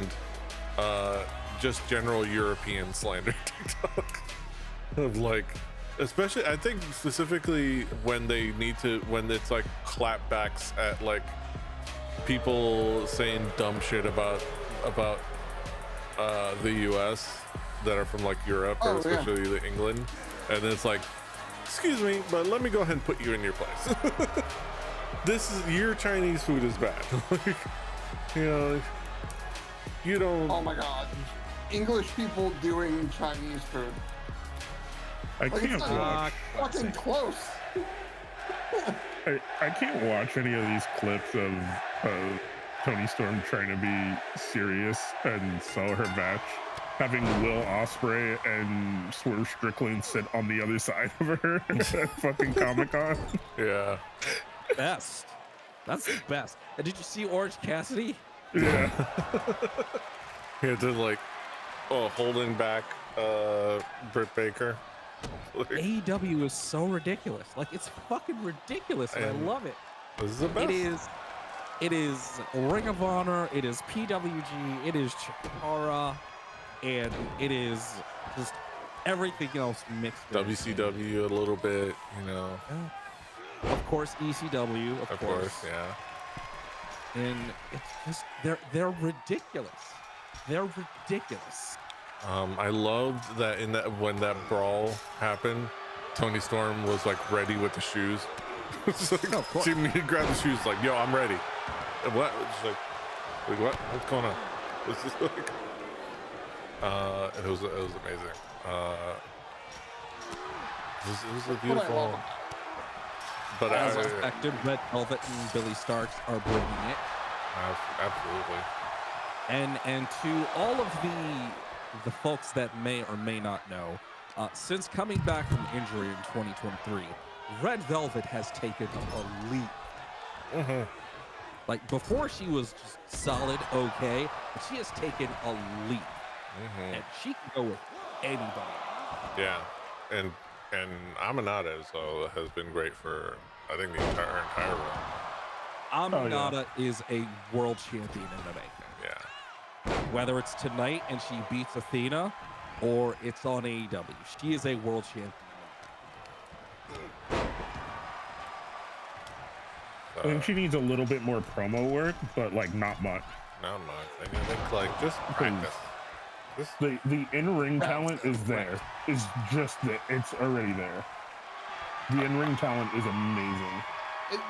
just general European slander TikTok. Of like, especially I think specifically when they need to, when it's like clapbacks at like people saying dumb shit about the US that are from like Europe or Oh, yeah. especially the England, and then it's like, excuse me, but let me go ahead and put you in your place. This is, your Chinese food is bad. Like, you know, you don't. Oh my god. English people doing Chinese food. I Like, can't it's not watch. fucking close. I can't watch any of these clips of Tony Storm trying to be serious and sell her match, having Will Ospreay and Swerve Strickland sit on the other side of her at fucking Comic-Con. Yeah. Best. That's the best. And did you see Orange Cassidy? Yeah. He had to like, holding back Britt Baker. Like, AEW is so ridiculous. Like, it's fucking ridiculous, and I And love it. this is the best. It is Ring of Honor, it is PWG, it is Chikara, and it is just everything else mixed in. WCW a little bit, you know. Yeah. Of course, ECW, of course. Yeah. And it's just they're ridiculous. They're ridiculous. I loved that in that when that brawl happened, Tony Storm was like ready with the shoes. It's like, Oh, of course. she immediately grabbed the shoes, like, yo, I'm ready. And what? It's like what? What's going on? This is like, it was amazing. It was a What I love beautiful. about But As I, expected, Red Velvet and Billy Starks are bringing it. absolutely. And to all of the folks that may or may not know, since coming back from injury in 2023, Red Velvet has taken a leap. Mm-hmm. Like, before she was just solid, okay, but she has taken a leap, Mm-hmm. and she can go with anybody. Yeah, and Aminata has been great for I think the entire run. Aminata is a world champion in the making. Yeah. Whether it's tonight and she beats Athena, or it's on AEW, she is a world champion. I think she needs a little bit more promo work, but like not much. Not much. I think like just practice. The in-ring talent is there. It's just that it's already there. The in-ring talent is amazing.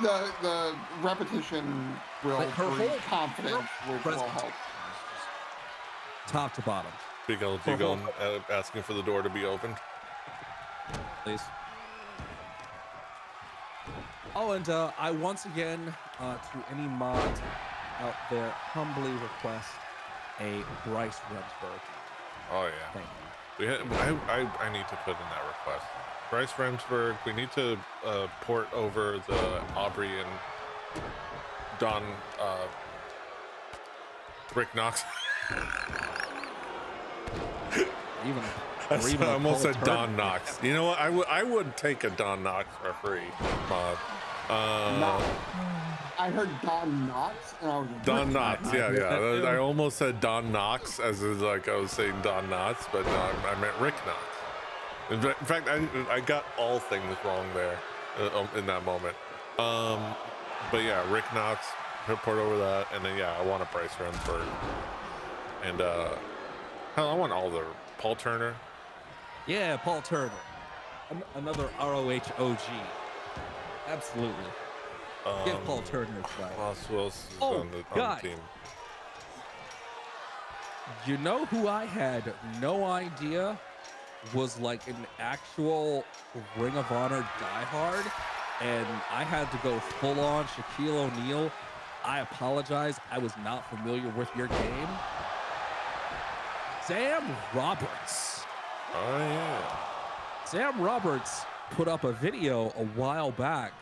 The repetition will Like her breed whole- confidence, which will presence. help. Top to bottom, Big LG going asking for the door to be opened. please. Oh, and I once again, to any mods out there, humbly request a Bryce Remsburg. Oh yeah. Thank you. I need to put in that request. Bryce Remsburg, we need to port over the Aubrey and Don Rick Knox. Even I almost Paul said Turner. Don Knox. You know what? I would take a Don Knox referee mod. I heard Don Knotts, and I was like, Don Knotts, I yeah. heard that too. I almost said Don Knox as is like I was saying Don Knotts, but no, I meant Rick Knox. In fact, I got all things wrong there in that moment. But yeah, Rick Knox, port over that, and then yeah, I want a Bryce Remsburg, and hell, I want all the Paul Turner. Yeah, Paul Turner. Another ROH OG. Absolutely. Give Paul Turner a try. Who else is Oh, on the God. team? You know who I had no idea was like an actual Ring of Honor diehard, and I had to go full on Shaquille O'Neal. I apologize. I was not familiar with your game. Sam Roberts. Oh yeah. Sam Roberts put up a video a while back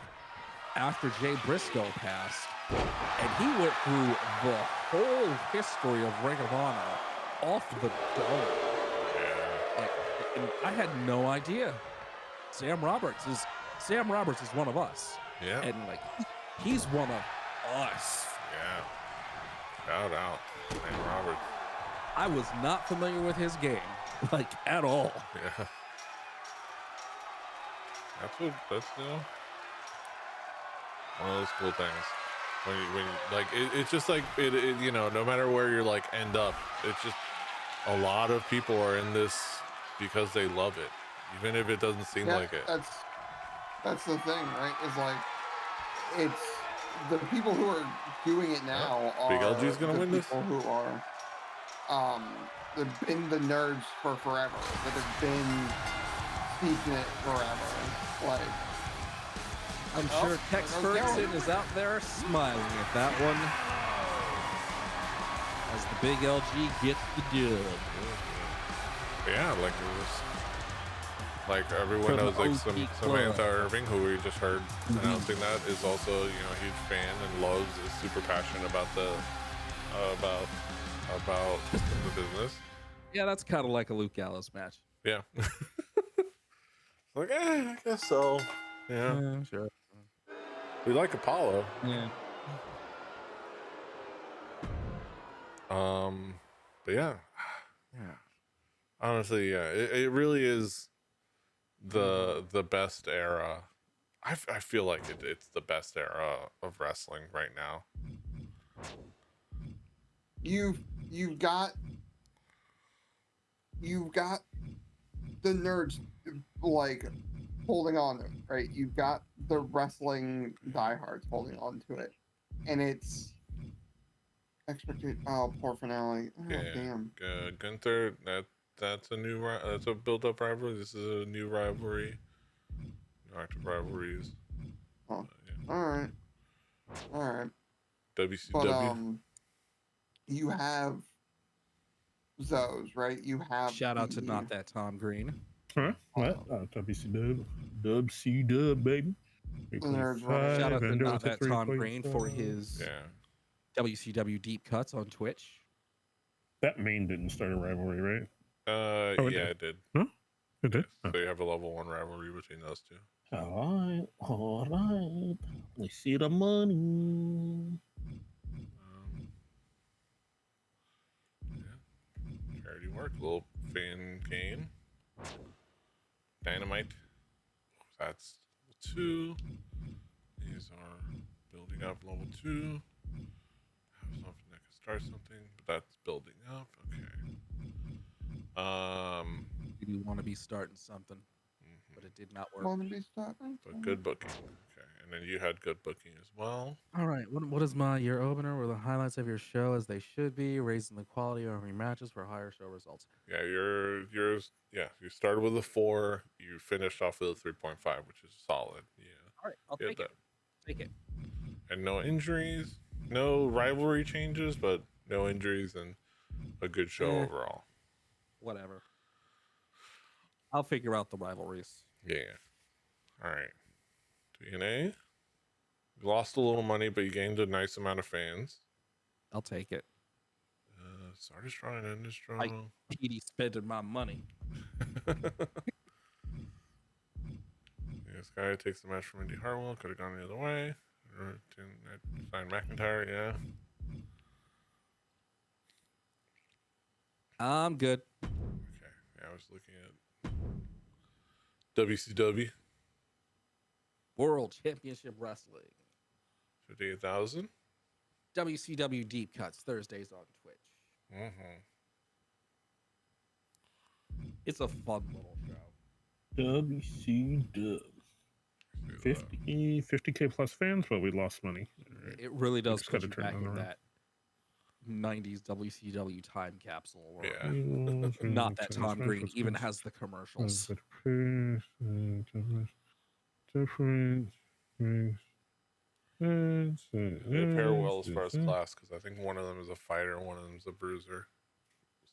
after Jay Briscoe passed, and he went through the whole history of Ring of Honor off the dome. And I had no idea. Sam Roberts is one of us. Yeah. And like he's one of us. Yeah. Shout out, Sam Roberts. I was not familiar with his game, like at all. Yeah. That's you know, one of those cool things. When you like it's just like it, you know, no matter where you're like end up, it's just a lot of people are in this because they love it, even if it doesn't seem like it. That's the thing, right? Is like it's the people who are doing it now Big are LG's gonna the win this? people who are they've been the nerds for forever, that have been speaking it forever. Like I'm sure Tex there goes Ferguson is out there smiling at that one as the big LG gets the dub. Yeah, like it was like everyone For the knows, like OG Samantha club. Irving, who we just heard announcing that, is also, you know, a huge fan and loves, is super passionate about the about the business. Yeah, that's kind of like a Luke Gallows match. Yeah. Like, I guess so. Yeah. Sure. We like Apollo. Yeah. But yeah. Honestly, yeah, it really is the best era. I feel like it's the best era of wrestling right now. you've got the nerds like holding on to it, right? You've got the wrestling diehards holding on to it, and it's expected. Oh, poor finale. Oh, Yeah. damn. Gunther, that's a built up rivalry. This is a new rivalry. New active rivalries. Oh, Yeah. all right. WCW. But you have those, right? You have Shout out to not that Tom Green. Huh? What? WCW. WCW, baby. Nerds running. Shout out to 3.5, not that Tom 3.5. Green for his Yeah. WCW deep cuts on Twitch. That main didn't start a rivalry, right? Yeah, it it did. Huh? It did? So you have a level 1 rivalry between those two. All right. We see the money. Yeah. Charity work, little fan game. Dynamite. That's level 2. These are building up level 2. Have something that can start something, but that's building up. Okay. You want to be starting something. but it did not work. Morning Beast Talk. But good booking. Okay, and then you had good booking as well. All right, what is my year opener? Were the highlights of your show as they should be, raising the quality of your matches for higher show results. Yeah, yours. Yeah, you started with a 4. You finished off with a 3.5, which is solid. Yeah. All right, I'll Yeah, take it. Take it. And no injuries, no rivalry changes, but no injuries and a good show overall. Whatever. I'll figure out the rivalries. Yeah. All right. TNA. You lost a little money, but you gained a nice amount of fans. I'll take it. Started strong and ended strong. PD spending my money. This guy takes the match from Indy Hartwell. Could have gone the other way. Signed McIntyre, yeah. I'm good. Okay. Yeah, I was looking at WCW. World Championship Wrestling. 58,000. WCW Deep Cuts Thursdays on Twitch. Mm-hmm. It's a fun little show. WCW. 50K plus fans, but we lost money. It really does just put gotta you turn back it in around. that 90s WCW time capsule. Or Yeah. Not that Tom Green even has the commercials. Different. They pair well as far as class because I think one of them is a fighter, one of them is a bruiser.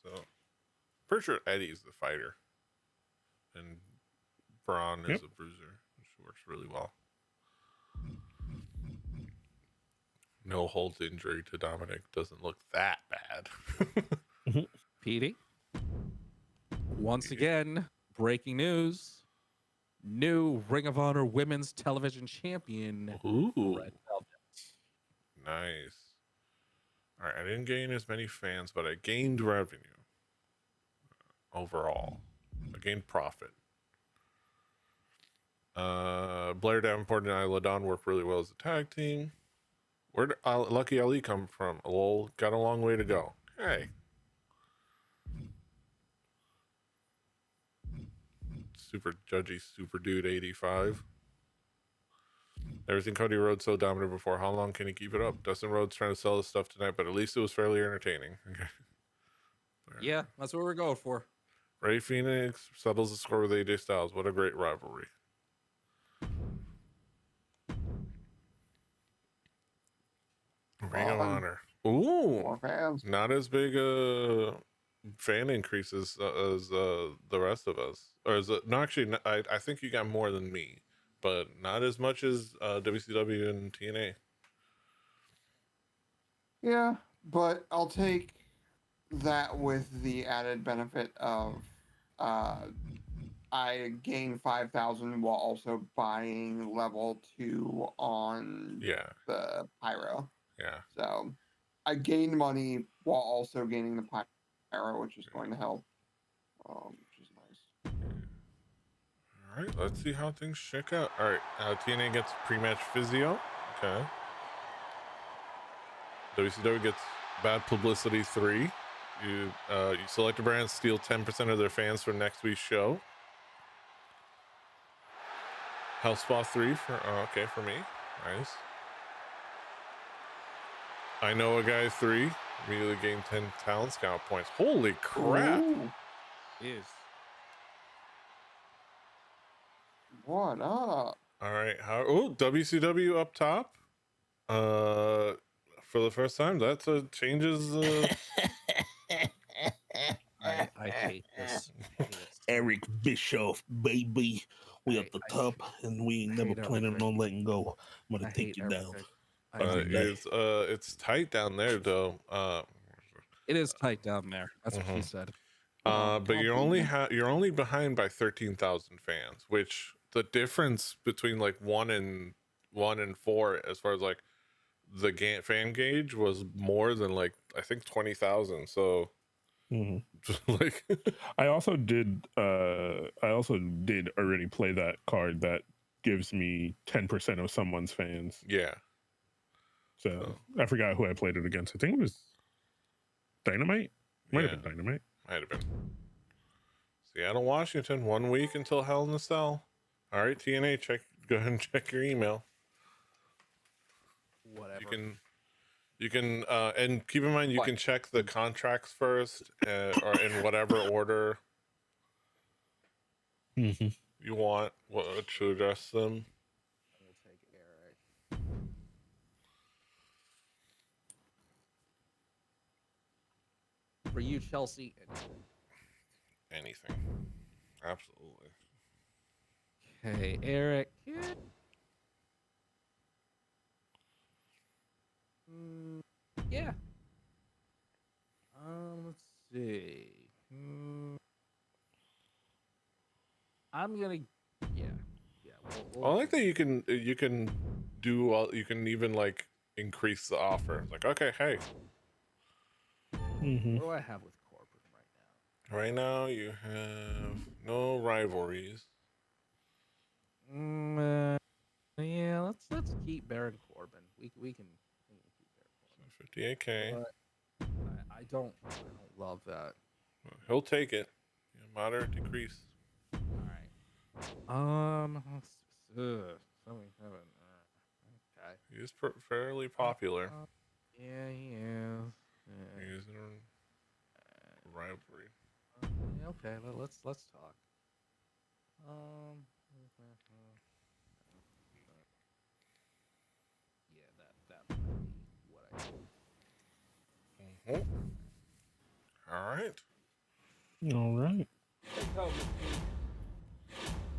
So, pretty sure Eddie's the fighter, and Braun is a bruiser, which works really well. No holds injury to Dominic doesn't look that bad. PD. Once again, breaking news. New Ring of Honor Women's Television Champion. Ooh, Red Velvet. nice. All right, I didn't gain as many fans, but I gained revenue overall. I gained profit. Blair Davenport and Isla Dawn work really well as a tag team. Where did Lucky Ali come from? Lol, got a long way to go. Hey. Super judgy, super dude 85. Never seen Cody Rhodes so dominant before. How long can he keep it up? Dustin Rhodes trying to sell his stuff tonight, but at least it was fairly entertaining. Okay. Yeah, that's what we're going for. Ray Phoenix settles the score with AJ Styles. What a great rivalry. Ring of Honor. Ooh. More fans. Not as big a fan increases as the rest of us. Or is it? No, actually, I think you got more than me, but not as much as WCW and TNA. Yeah, but I'll take that with the added benefit of I gain 5,000 while also buying level 2 on the pyro. Yeah. So I gained money while also gaining the pyro, which is going to help. Which is nice. All right, let's see how things shake out. All right, TNA gets pre-match physio. Okay. WCW gets bad publicity 3. You select a brand, steal 10% of their fans for next week's show. House Spa 3 for okay for me. Nice. I know a guy 3. Immediately gained 10 talent scout points. Holy crap! Ooh, Is what up? All right, WCW up top. For the first time, that changes. I hate this. Eric Bischoff, baby. We at the top, and we ain't never planning on letting go. I'm gonna take you down. It's tight down there, though. It is tight down there. That's what she said. But you're only behind by 13,000 fans, which the difference between like 1 and 4, as far as like the fan gauge, was more than like I think 20,000. So. Like I also did already play that card that gives me 10% of someone's fans. Yeah. So I forgot who I played it against. I think it was Dynamite. Might have been Dynamite. Might have been. Seattle, Washington, 1 week until Hell in a Cell. All right, TNA, go ahead and check your email. Whatever. You can, and keep in mind you What? can check the contracts first, or in whatever order Mm-hmm. you want to address them. We'll take Eric. For you, Chelsea. Anything, absolutely. Okay, Eric. Yeah. Let's see. I'm gonna. Yeah. Yeah. I like that you can do all. You can even like increase the offer. Like, okay, hey, Mm-hmm. What do I have with Corbin right now? right now you have no rivalries. Yeah. Let's keep Baron Corbin. We can keep Baron Corbin. 58K. But I don't love that. He'll take it. Yeah, moderate decrease. All right. 77. Okay. He is fairly popular. Yeah, he is. He's in a rivalry. Yeah, okay. Let's talk. Yeah, that might be what I do. All right. All right. I'm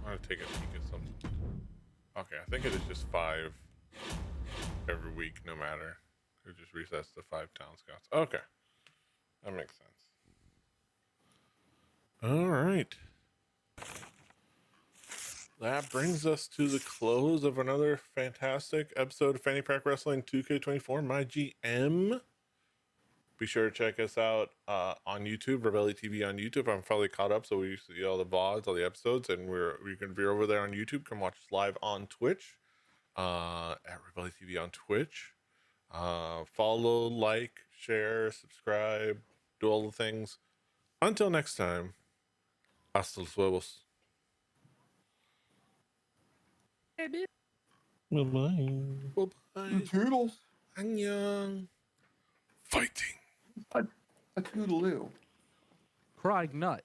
gonna take a peek at something. Okay, I think it is just 5 every week, no matter. It just resets to 5 town scouts. Okay, that makes sense. All right. That brings us to the close of another fantastic episode of Fanny Pack Wrestling 2K24 MyGM. Be sure to check us out on YouTube, Rebelli TV on YouTube. I'm finally caught up, so we used to see all the VODs, all the episodes, and you can be over there on YouTube. Come watch us live on Twitch, at Rebelli TV on Twitch. Follow, like, share, subscribe, do all the things. Until next time, hasta los huevos. Bye-bye. Bye-bye. Toodles. Annyeong. Fighting. A toodaloo. Crying nut.